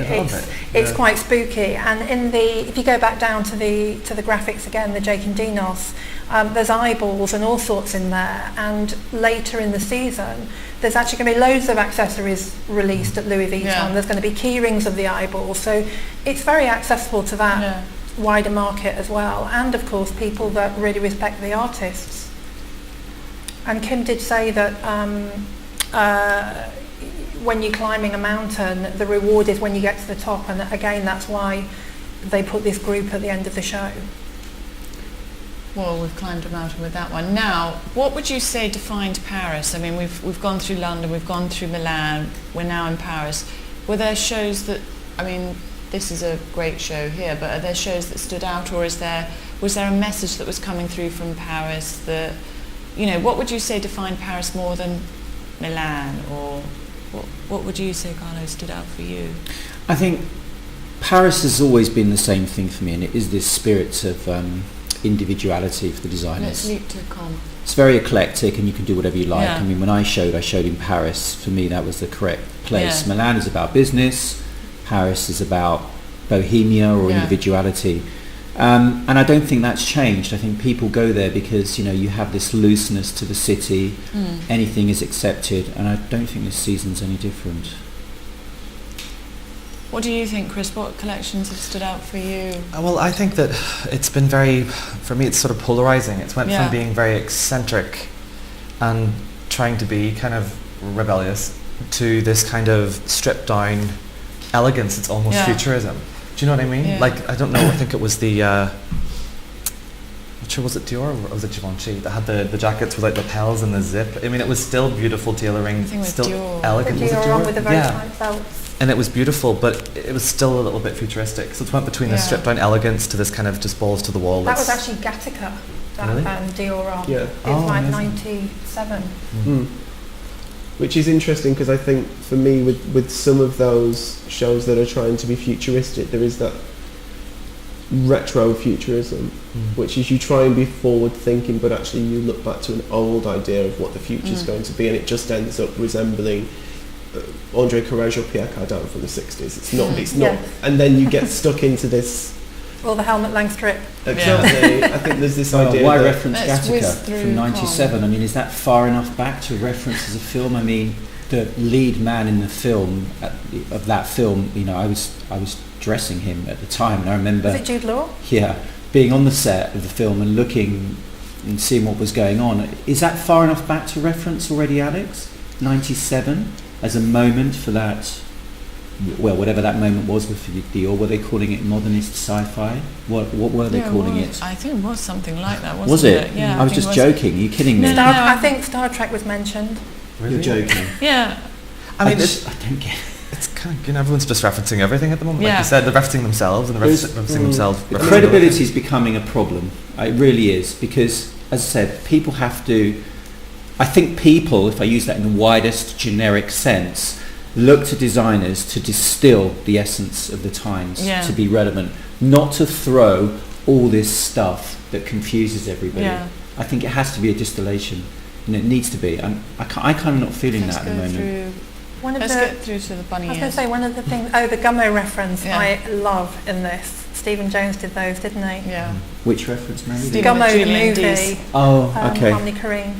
it's quite spooky. And if you go back down to the graphics again, the Jacob Dinas, there's eyeballs and all sorts in there. And later in the season, there's actually going to be loads of accessories released at Louis Vuitton. There's going to be key rings of the eyeballs, so it's very accessible to that wider market as well. And of course, people that really respect the artists. And Kim did say that when you're climbing a mountain, the reward is when you get to the top, and again that's why they put this group at the end of the show. Well, we've climbed a mountain with that one. Now, what would you say defined Paris? I mean, we've gone through London, we've gone through Milan, we're now in Paris. Were there shows that, I mean, this is a great show here, but are there shows that stood out, or was there a message that was coming through from Paris that, you know, what would you say defined Paris more than Milan, or what would you say, Carlo, stood out for you? I think Paris has always been the same thing for me, and it is this spirit of individuality for the designers. Let's leap to Comme. It's very eclectic, and you can do whatever you like. Yeah. I mean, when I showed in Paris. For me, that was the correct place. Yeah. Milan is about business. Paris is about bohemia or individuality. And I don't think that's changed. I think people go there because, you know, you have this looseness to the city. Anything is accepted, and I don't think this season's any different. What do you think, Chris? What collections have stood out for you? Well, I think that it's been for me, it's sort of polarizing. It's went from being very eccentric and trying to be kind of rebellious to this kind of stripped down elegance. It's almost futurism. Do you know what I mean? Yeah. Like, I don't know, I think it was the, not sure, was it Dior or was it Givenchy that had the jackets with like lapels and the zip? I mean, it was still beautiful tailoring, still Dior. elegant. The Was it Dior Dior? one with the very tight belts. And it was beautiful, but it was still a little bit futuristic. So it went between the stripped down elegance to this kind of just balls to the wall. That was actually Gattaca, that Really? Dior on. Yeah. It was like amazing. 97. Which is interesting because I think for me with some of those shows that are trying to be futuristic, there is that retro futurism, which is you try and be forward thinking, but actually you look back to an old idea of what the future is going to be, and it just ends up resembling André Courrèges or Pierre Cardin from the 60s. It's not, and then you get stuck into this. Or the Helmut Lang strip. Exactly. I think there's this idea. Why that reference Gattaca from '97? I mean, is that far enough back to reference as a film? I mean, the lead man in the film of that film, you know, I was dressing him at the time, and I remember. Was it Jude Law? Yeah, being on the set of the film and looking and seeing what was going on. Is that far enough back to reference already, Alex? '97 as a moment for that. Well, whatever that moment was with Dior, were they calling it modernist sci-fi? What were they calling it? I think it was something like that, wasn't Was it? Yeah. I was just joking. Are you kidding me? I think Star Trek was mentioned. Really? You're joking. Yeah. I mean, I don't get it. it's kind of, you know, everyone's just referencing everything at the moment. Like you said, they're referencing themselves and they're referencing themselves. Credibility is becoming a problem. It really is, because, as I said, people have to. I think people, if I use that in the widest generic sense, look to designers to distill the essence of the times, to be relevant, not to throw all this stuff that confuses everybody. Yeah. I think it has to be a distillation, and it needs to be. I'm kind of not feeling that at the moment. Let's get through to the bunny I was ears. going to say, one of the things, the Gummo reference I love in this. Stephen Jones did those, didn't he? Yeah. Which reference, Mandi? Gummo, the movie. Oh, okay. Harmony Korine.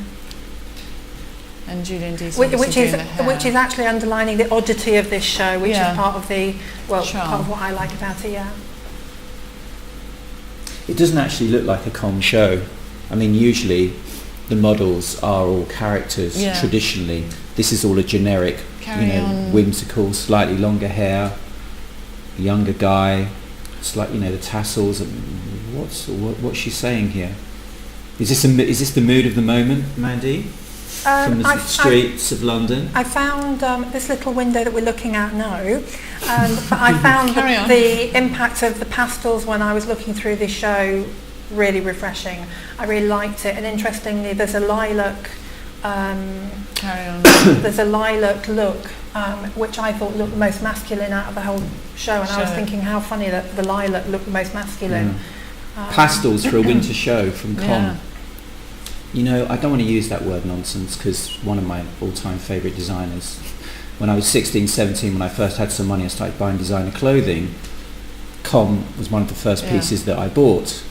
And Julian Dees, which is actually underlining the oddity of this show, which is part of the part of what I like about it. Yeah. It doesn't actually look like a Comme show. I mean, usually the models are all characters. Traditionally, this is all a generic, whimsical, slightly longer hair, younger guy. It's like, the tassels. What's she saying here? Is this the mood of the moment, Mandi? From the streets of London? I found this little window that we're looking at now, but I found the impact of the pastels when I was looking through this show really refreshing. I really liked it, and interestingly, there's a lilac. There's a lilac look, which I thought looked the most masculine out of the whole show, and I was thinking how funny that the lilac looked the most masculine. Pastels for a winter show from Comme. I don't want to use that word nonsense, because one of my all-time favourite designers, when I was 16, 17, when I first had some money, I started buying designer clothing. Comme was one of the first pieces that I bought.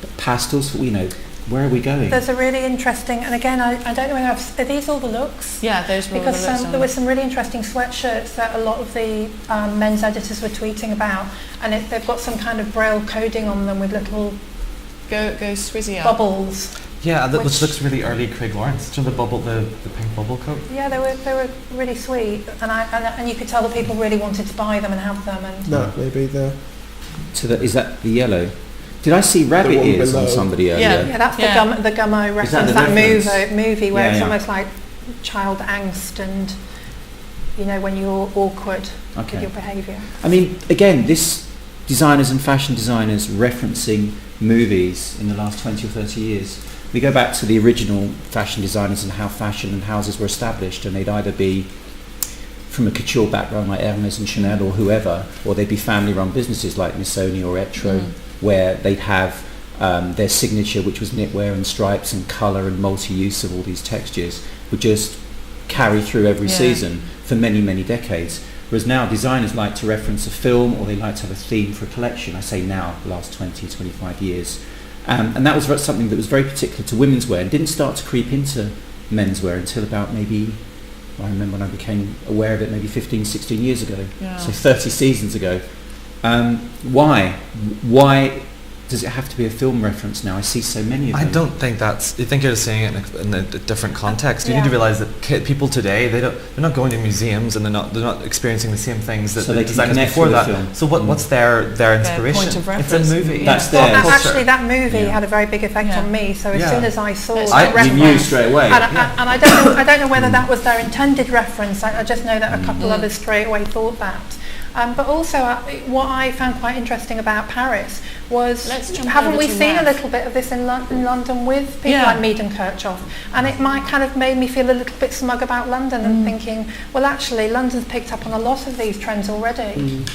But pastels, where are we going? There's a really interesting, and again, I don't know whether are these all the looks? Yeah, those were all the looks. Because there were some really interesting sweatshirts that a lot of the men's editors were tweeting about, and they've got some kind of braille coding on them with little go Swizzy bubbles. Yeah, which looks really early Craig Lawrence. Do you know the pink bubble coat? Yeah, they were really sweet, and you could tell that people really wanted to buy them and have them. And maybe is that the yellow? Did I see rabbit one ears on below. somebody earlier? Yeah, that's the Gummo reference, the that reference? movie where it's Yeah. almost like child angst and, you know, when you're awkward with your behaviour. I mean, again, this designers and fashion designers referencing movies in the last 20 or 30 years. We go back to the original fashion designers and how fashion and houses were established, and they'd either be from a couture background like Hermes and Chanel or whoever, or they'd be family-run businesses like Missoni or Etro, where they'd have their signature, which was knitwear and stripes and colour and multi-use of all these textures, would just carry through every season for many, many decades. Whereas now designers like to reference a film, or they like to have a theme for a collection. I say now, the last 20, 25 years. And that was something that was very particular to women's wear and didn't start to creep into menswear until about maybe, I remember when I became aware of it maybe 15, 16 years ago. So 30 seasons ago. Why? Why does it have to be a film reference now? I see so many of them. I don't think that's. I think you're seeing it in a different context. You need to realise that people today they're not going to museums and they're not experiencing the same things that so the they designers connect before with that. the film. So what's their inspiration? point of It's a reference. movie. That's Well, theirs. actually, that movie had a very big effect on me. So as soon as I saw that You knew reference, straight away. and I don't know whether that was their intended reference. I just know that a couple others straight away thought that. But also, what I found quite interesting about Paris was, haven't we seen a little bit of this in London with people like Mead and Kirchhoff? And it might kind of made me feel a little bit smug about London and thinking, well, actually, London's picked up on a lot of these trends already.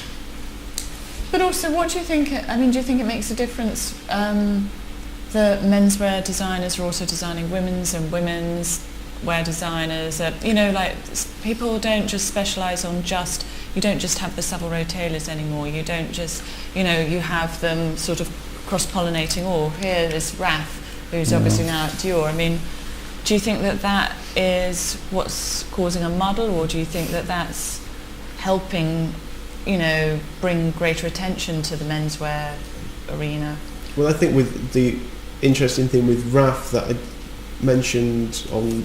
But also, what do you think? I mean, do you think it makes a difference? The menswear designers are also designing women's wear designers. You know, like people don't just specialise on just. You don't just have the Savile Row tailors anymore. You don't just, you know, you have them sort of cross-pollinating. Or here is Raf, who's obviously now at Dior. I mean, do you think that is what's causing a muddle, or do you think that that's helping, you know, bring greater attention to the menswear arena? Well, I think with the interesting thing with Raf that I mentioned on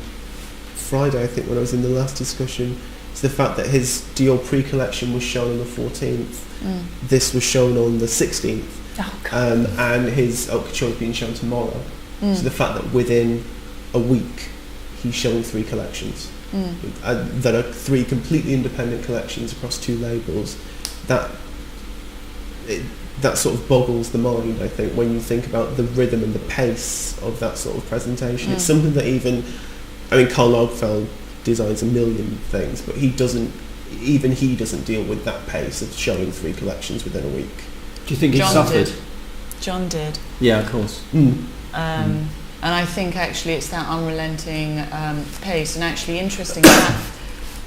Friday, I think when I was in the last discussion, is the fact that his Dior pre-collection was shown on the 14th. This was shown on the 16th. And his haute couture is being shown tomorrow. So the fact that within a week he's showing 3 collections that are 3 completely independent collections across 2 labels, that sort of boggles the mind, I think, when you think about the rhythm and the pace of that sort of presentation. It's something that even Karl Lagerfeld designs a million things, but he doesn't deal with that pace of showing 3 collections within a week. Do you think he suffered? John did. Yeah, of course. And I think actually it's that unrelenting pace. And actually, interesting enough,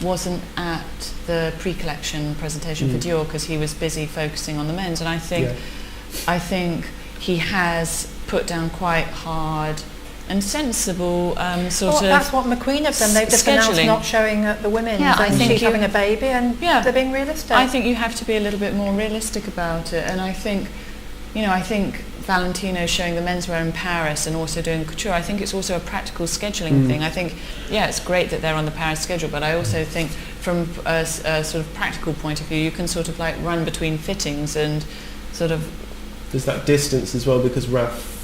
wasn't at the pre-collection presentation for Dior because he was busy focusing on the men's. And I think he has put down quite hard and sensible sort of. That's what McQueen have done. They've just announced not showing at the women's. Yeah, I think she's having a baby, and they're being realistic. I think you have to be a little bit more realistic about it, and I think Valentino showing the menswear in Paris and also doing couture. I think it's also a practical scheduling thing. I think it's great that they're on the Paris schedule, but I also think from a sort of practical point of view, you can sort of like run between fittings and sort of. There's that distance as well, because Raf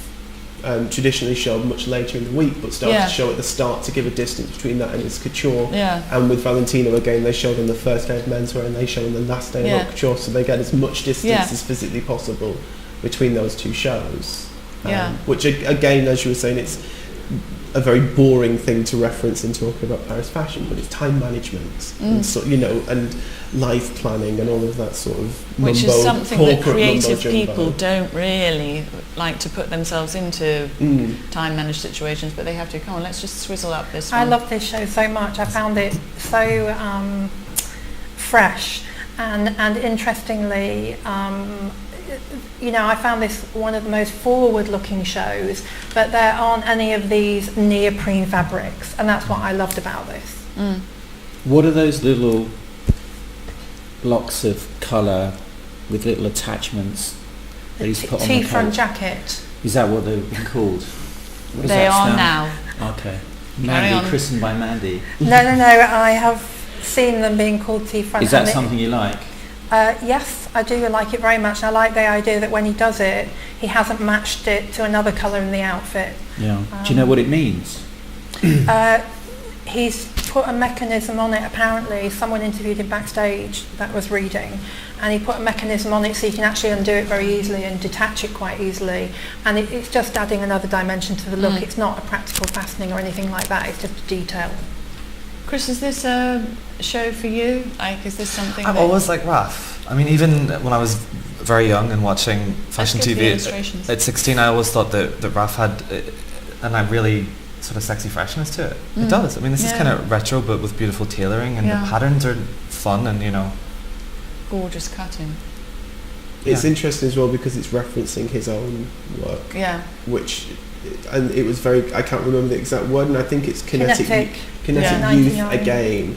traditionally showed much later in the week, but started to show at the start to give a distance between that and his couture. And with Valentino, again, they showed on the first day of menswear and they show on the last day of couture, so they get as much distance as physically possible between those 2 shows. Which, again, as you were saying, it's a very boring thing to reference in talking about Paris fashion, but it's time management and and life planning and all of that sort of which is something that creative people don't really like to put themselves into time managed situations, but they have to. Come on, let's just swizzle up this one. I love this show so much. I found it so fresh and interestingly I found this one of the most forward-looking shows, but there aren't any of these neoprene fabrics, and that's what I loved about this. What are those little blocks of colour with little attachments that he's put on the coat? T-front jacket. Is that what they've been called? They are now. Okay. Mandi, christened by Mandi. No, I have seen them being called T-front. Is that something you like? Yes, I do like it very much. I like the idea that when he does it, he hasn't matched it to another colour in the outfit. Yeah. Do you know what it means? He's put a mechanism on it, apparently. Someone interviewed him backstage that was reading, and he put a mechanism on it so you can actually undo it very easily and detach it quite easily. And it's just adding another dimension to the look. It's not a practical fastening or anything like that. It's just a detail. Chris, is this a show for you? Like, is this something I've always liked Raf. I mean, even when I was very young and watching fashion TV at 16, I always thought that Raf had a really sort of sexy freshness to it. It does. I mean, this is kind of retro, but with beautiful tailoring, and the patterns are fun, and gorgeous cutting. It's interesting as well because it's referencing his own work. Yeah. Which, and it was very, I can't remember the exact word, and I think it's kinetic youth again,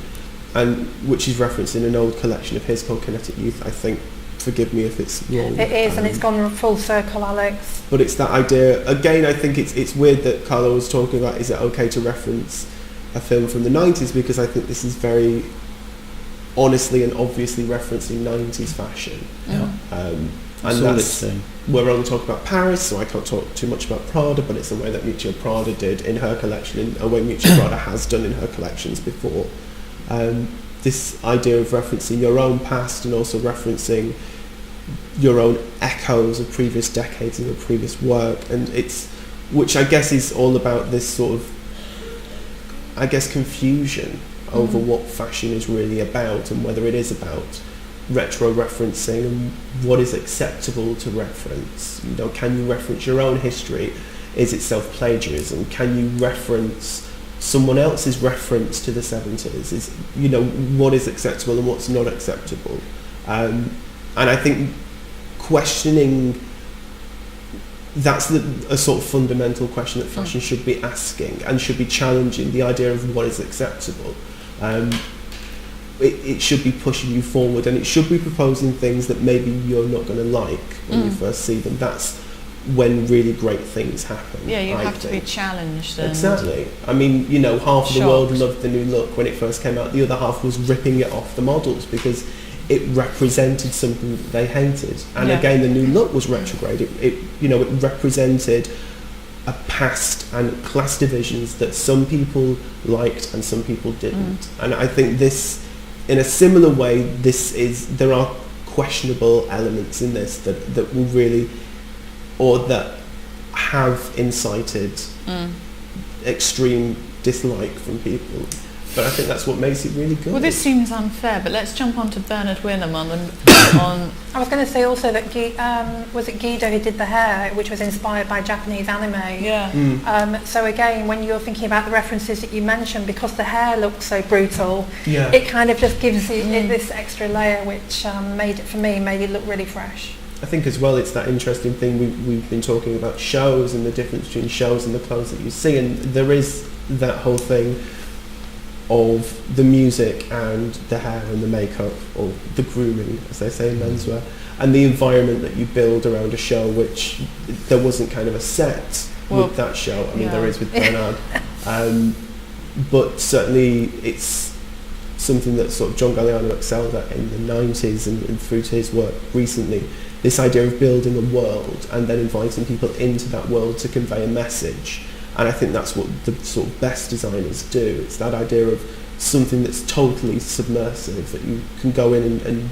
and which is referenced in an old collection of his called Kinetic Youth. I think, forgive me if it's wrong. It is, and it's gone full circle, Alex. But it's that idea again. I think it's weird that Carlo was talking about, is it okay to reference a film from the 90s, because I think this is very honestly and obviously referencing 90s fashion. And that's we're only talking about Paris, so I can't talk too much about Prada, but it's the way that Miuccia Prada did in her collection, in a way Miuccia Prada has done in her collections before. This idea of referencing your own past and also referencing your own echoes of previous decades and your previous work, and it's, which I guess is all about this sort of, I guess, confusion over what fashion is really about, and whether it is about retro referencing and what is acceptable to reference. Can you reference your own history? Is it self-plagiarism? Can you reference someone else's reference to the 70s? Is, what is acceptable and what's not acceptable? And I think questioning, that's a sort of fundamental question that fashion should be asking and should be challenging, the idea of what is acceptable. It should be pushing you forward, and it should be proposing things that maybe you're not going to like when you first see them. That's when really great things happen. Yeah, you have to be challenged. Exactly. I mean, half of the world loved the new look when it first came out. The other half was ripping it off the models because it represented something that they hated. And again, the new look was retrograde. It represented a past and class divisions that some people liked and some people didn't. And I think this, in a similar way, there are questionable elements in this that will really, or that have incited extreme dislike from people. But I think that's what makes it really good. Well, this seems unfair, but let's jump on to Bernard Willhelm on. I was going to say also that was it Guido who did the hair, which was inspired by Japanese anime. Yeah. So again, when you're thinking about the references that you mentioned, because the hair looks so brutal, it kind of just gives it this extra layer, which made it look really fresh. I think as well it's that interesting thing we've been talking about shows and the difference between shows and the clothes that you see, and there is that whole thing of the music and the hair and the makeup, or the grooming, as they say in menswear, and the environment that you build around a show, which there wasn't kind of a set with that show. I mean, there is with Lennard, but certainly it's something that sort of John Galliano excelled at in the 90s and through to his work recently. This idea of building a world and then inviting people into that world to convey a message. And I think that's what the sort of best designers do. It's that idea of something that's totally submersive, that you can go in and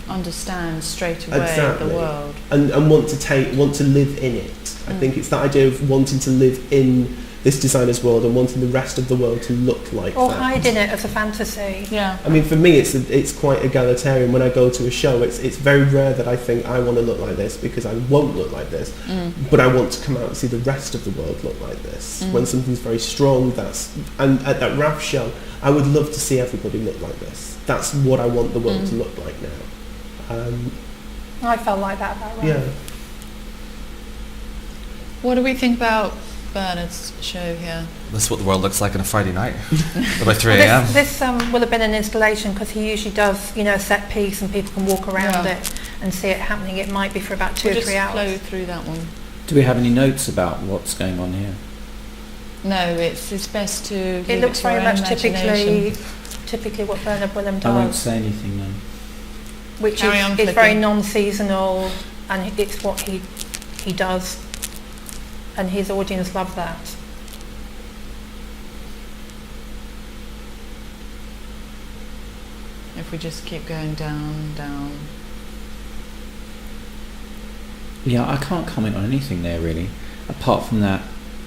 understand straight away the world. And want to live in it. I think it's that idea of wanting to live in this designer's world and wanting the rest of the world to look like or that. Or hide in it as a fantasy. Yeah. I mean, for me, it's quite egalitarian. When I go to a show, it's very rare that I think I want to look like this because I won't look like this, but I want to come out and see the rest of the world look like this. When something's very strong, and at that Raf show, I would love to see everybody look like this. That's what I want the world to look like now. I felt like that about Raf. Yeah. What do we think about Bernard's show here? This is what the world looks like on a Friday night, about 3 a.m. This will have been an installation because he usually does, a set piece and people can walk around it and see it happening. It might be for about 2 or 3 hours. Flow through that one. Do we have any notes about what's going on here? No, it's best to. It looks very much typically what Bernard Willhelm does. I won't say anything then. which is very non-seasonal, and it's what he does, and his audience love that. If we just keep going down. Yeah, I can't comment on anything there really, apart from that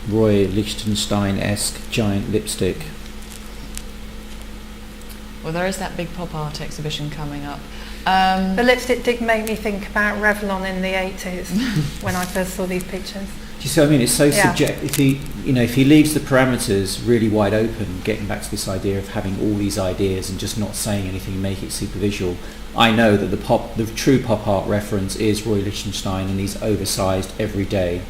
Roy Lichtenstein-esque giant lipstick. Well, there is that big pop art exhibition coming up. The lipstick did make me think about Revlon in the 80s when I first saw these pictures. Do you see what I mean? It's so subjective. If he leaves the parameters really wide open, getting back to this idea of having all these ideas and just not saying anything, make it super visual. I know that the true pop art reference is Roy Lichtenstein and these oversized everyday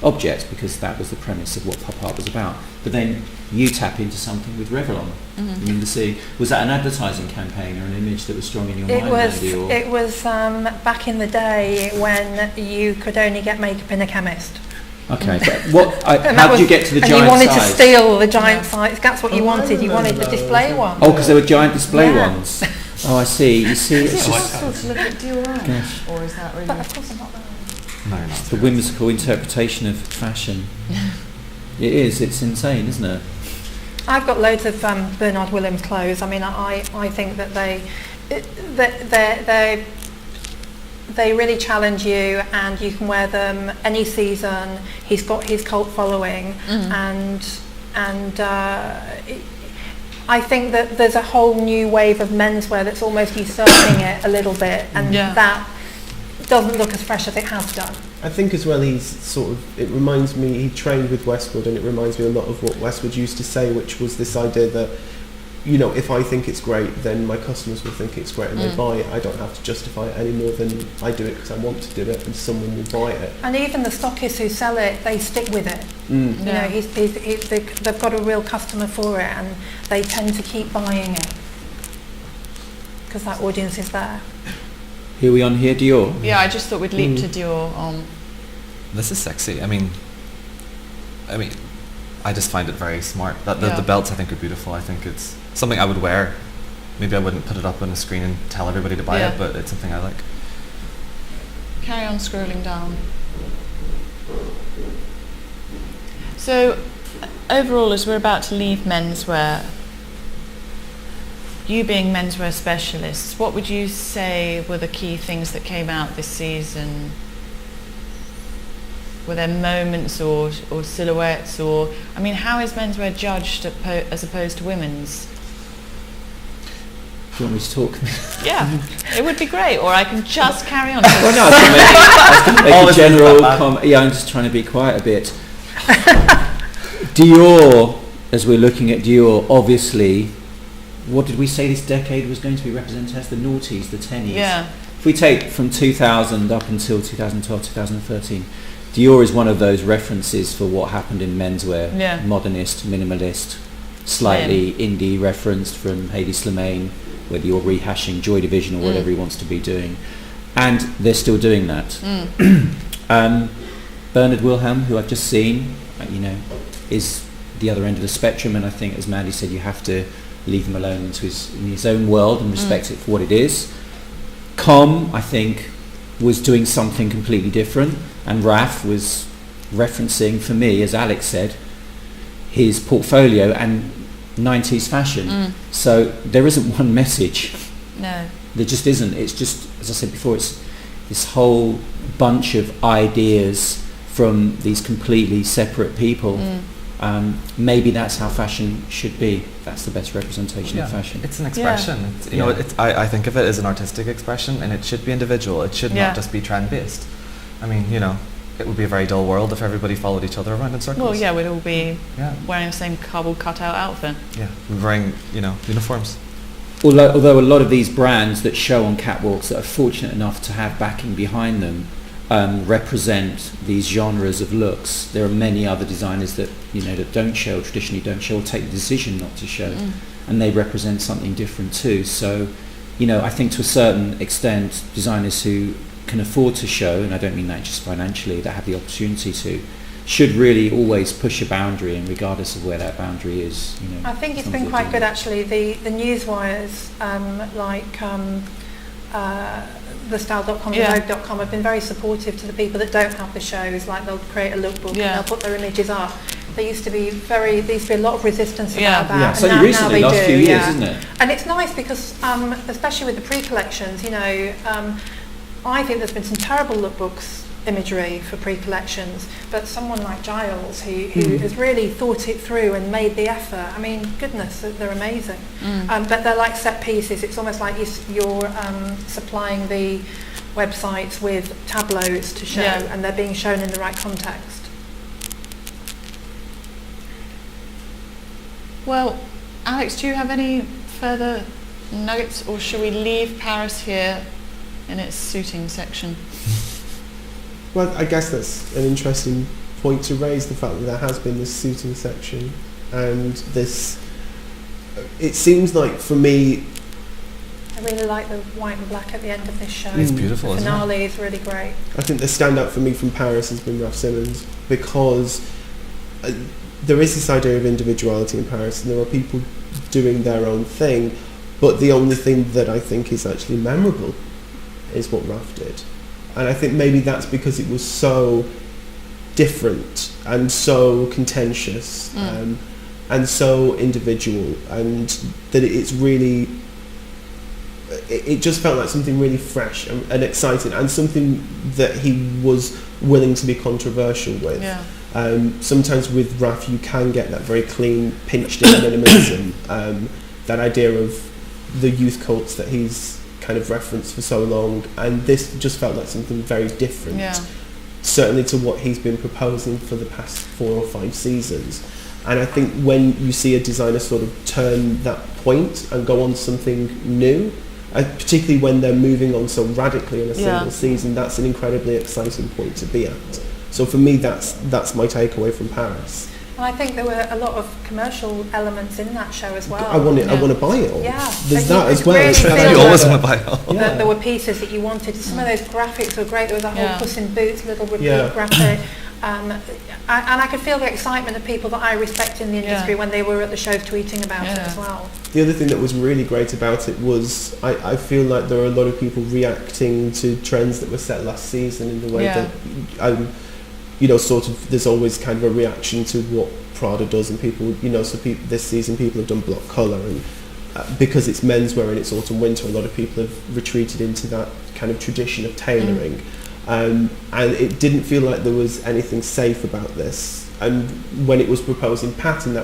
objects, because that was the premise of what pop art was about. But then you tap into something with Revlon. Was that an advertising campaign or an image that was strong in your mind? It was back in the day when you could only get makeup in a chemist. Okay, but how did you get to the giant size? And you wanted to steal the giant size. That's what you wanted. You wanted the display one. Oh, because there were giant display ones. Oh, I see. You see, Is it's it just possible to look at Dior, or is that really? But of course I'm not there. No, not the whimsical interpretation of fashion. It is. It's insane, isn't it? I've got loads of Bernard Williams clothes. I mean, I think that they really challenge you, and you can wear them any season. He's got his cult following, and I think that there's a whole new wave of menswear that's almost usurping it a little bit, and that doesn't look as fresh as it has done. I think as well it reminds me, he trained with Westwood, and it reminds me a lot of what Westwood used to say, which was this idea that, if I think it's great, then my customers will think it's great and they buy it. I don't have to justify it any more than I do it because I want to do it, and someone will buy it. And even the stockists who sell it, they stick with it. They've got a real customer for it, and they tend to keep buying it because that audience is there. Here we on here, Dior. Yeah, I just thought we'd leap to Dior. This is sexy. I mean, I just find it very smart. The belts I think are beautiful. I think it's something I would wear. Maybe I wouldn't put it up on a screen and tell everybody to buy it, but it's something I like. Carry on scrolling down. So, overall, as we're about to leave menswear, you being menswear specialists, what would you say were the key things that came out this season? Were there moments or silhouettes, or how is menswear judged as opposed to women's? Do you want me to talk? Yeah, it would be great, or I can just carry on. Well, no, I can make a general comment. Yeah, I'm just trying to be quiet a bit. Dior, as we're looking at Dior, obviously, what did we say this decade was going to be represented as? The noughties, the 10s. Yeah. If we take from 2000 up until 2012, 2013, Dior is one of those references for what happened in menswear. Yeah. Modernist, minimalist, slightly indie referenced from Haidy Slimane, whether you're rehashing Joy Division or whatever he wants to be doing. And they're still doing that. Bernard Willhelm, who I've just seen, is the other end of the spectrum, and I think, as Mandi said, you have to leave him alone in his own world and respect it for what it is. Comme, I think, was doing something completely different, and Raf was referencing, for me, as Alex said, his portfolio and 90s fashion. So there isn't one message. No. There just isn't. It's just, as I said before, it's this whole bunch of ideas from these completely separate people. Maybe that's how fashion should be. That's the best representation of fashion. It's an expression. I think of it as an artistic expression, and it should be individual. It should not just be trend-based. It would be a very dull world if everybody followed each other around in circles. Well, we'd all be wearing the same cardboard cutout outfit. Yeah, wearing, uniforms. Although a lot of these brands that show on catwalks that are fortunate enough to have backing behind them represent these genres of looks. There are many other designers that that traditionally don't show, or take the decision not to show, and they represent something different too. So, I think to a certain extent, designers who can afford to show, and I don't mean that just financially, that have the opportunity to, should really always push a boundary, and regardless of where that boundary is, I think it's been quite good actually. The newswires, the style.com and vogue.com have been very supportive to the people that don't have the shows. Like they'll create a lookbook and they'll put their images up. There used to be a lot of resistance about that. Yeah, so and recently, last few years, isn't it? And it's nice because, especially with the pre-collections, I think there's been some terrible lookbooks imagery for pre-collections, but someone like Giles who has really thought it through and made the effort. I mean, goodness, they're amazing. But they're like set pieces. It's almost like you're supplying the websites with tableaus to show, and they're being shown in the right context. Well, Alex, do you have any further nuggets, or shall we leave Paris here in its suiting section? Well, I guess that's an interesting point to raise, the fact that there has been this suiting section, and this, it seems like, for me, I really like the white and black at the end of this show. It's beautiful, the isn't it? finale is really great. I think the standout for me from Paris has been Raf Simons, because there is this idea of individuality in Paris, and there are people doing their own thing, but the only thing that I think is actually memorable is what Raf did. And I think maybe that's because it was so different and so contentious and so individual, and that it's really, it just felt like something really fresh and exciting, and something that he was willing to be controversial with. Sometimes with Raf you can get that very clean, pinched in minimalism, that idea of the youth cults that he's kind of referenced for so long, and this just felt like something very different, certainly to what he's been proposing for the past 4 or 5 seasons. And I think when you see a designer sort of turn that point and go on something new, particularly when they're moving on so radically in a single season, that's an incredibly exciting point to be at. So for me, that's my takeaway from Paris. And I think there were a lot of commercial elements in that show as well. I want to buy it all. Yeah, there's that as well. Really You always want to buy it all. There were pieces that you wanted. Some of those graphics were great. There was a whole Puss in Boots little repeat graphic. And I could feel the excitement of people that I respect in the industry when they were at the shows tweeting about it as well. The other thing that was really great about it was I feel like there are a lot of people reacting to trends that were set last season in the way that sort of, there's always kind of a reaction to what Prada does, and people, this season people have done block colour, and because it's menswear and it's autumn winter, a lot of people have retreated into that kind of tradition of tailoring, and it didn't feel like there was anything safe about this. And when it was proposed in pattern,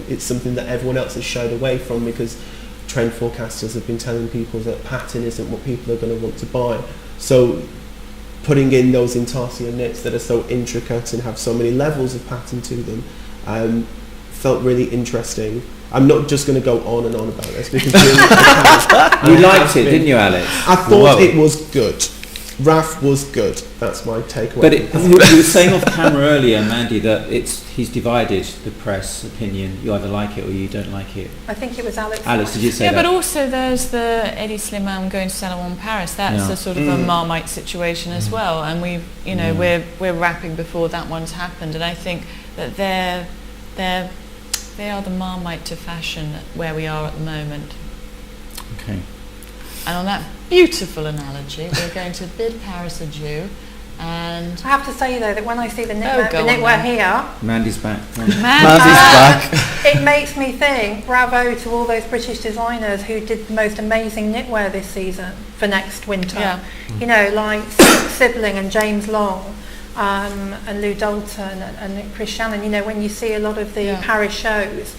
it's something that everyone else has shied away from, because trend forecasters have been telling people that pattern isn't what people are going to want to buy. So putting in those intarsia knits that are so intricate and have so many levels of pattern to them felt really interesting. I'm not just going to go on and on about this, because you liked it, didn't you, Alex? I thought it was good. Raf was good. That's my takeaway. But you were saying off camera earlier, Mandi, that he's divided the press opinion. You either like it or you don't like it. I think it was Alex. Alex, did you say that? Yeah, but also there's the Eddie Slimane going to Salon Paris. That's a sort of a Marmite situation as well. And we're wrapping before that one's happened. And I think that they are the Marmite to fashion where we are at the moment. Okay. And on that beautiful analogy, we're going to bid Paris adieu. And I have to say though that when I see the knitwear here, Mandi's back. Mandi's back. It makes me think bravo to all those British designers who did the most amazing knitwear this season for next winter. Like Sibling and James Long, and Lou Dalton and Chris Shannon. When you see a lot of the Paris shows,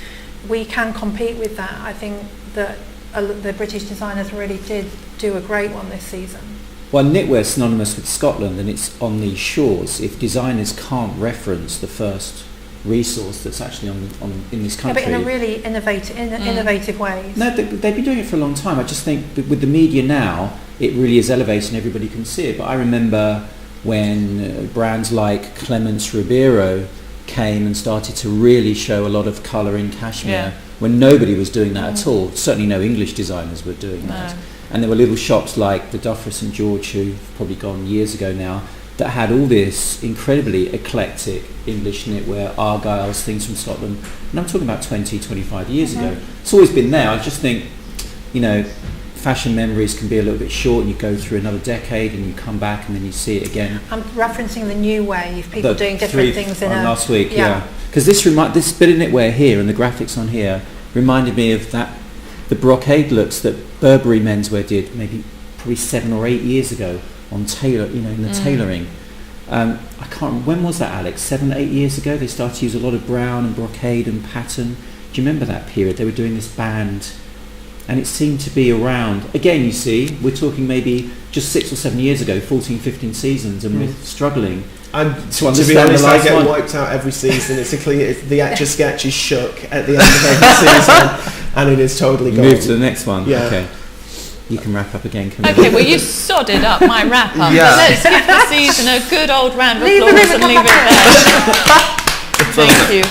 we can compete with that. I think that the British designers really did do a great one this season. Well, knitwear is synonymous with Scotland, and it's on these shores. If designers can't reference the first resource that's actually in this country, but in a really innovative way. No, they've been doing it for a long time. I just think that with the media now, it really is elevated and everybody can see it. But I remember when brands like Clemence Ribeiro came and started to really show a lot of colour in cashmere, when nobody was doing that at all. Certainly no English designers were doing that. And there were little shops like the Duffer St George, who've probably gone years ago now, that had all this incredibly eclectic English knitwear, Argyles, things from Scotland. And I'm talking about 20, 25 years ago. It's always been there. I just think, fashion memories can be a little bit short, and you go through another decade and you come back and then you see it again. I'm referencing the new wave, people doing different things in last week, because this bit of knitwear here and the graphics on here reminded me of the brocade looks that Burberry menswear did probably 7 or 8 years ago on in the tailoring. I can't remember, when was that, Alex? 7, 8 years ago they started to use a lot of brown and brocade and pattern. Do you remember that period? They were doing this band, and it seemed to be around, again you see, we're talking maybe just 6 or 7 years ago, 14, 15 seasons, and we're struggling to be honest, I get wiped out every season. The Etch-a-Sketch is shook at the end of every season, and it is totally gone. Move to the next one. Yeah. Okay. You can wrap up again, Camilla. Okay, well you sodded up my wrap up. Yeah. Let's give the season a good old round of applause and leave it there. Thank you.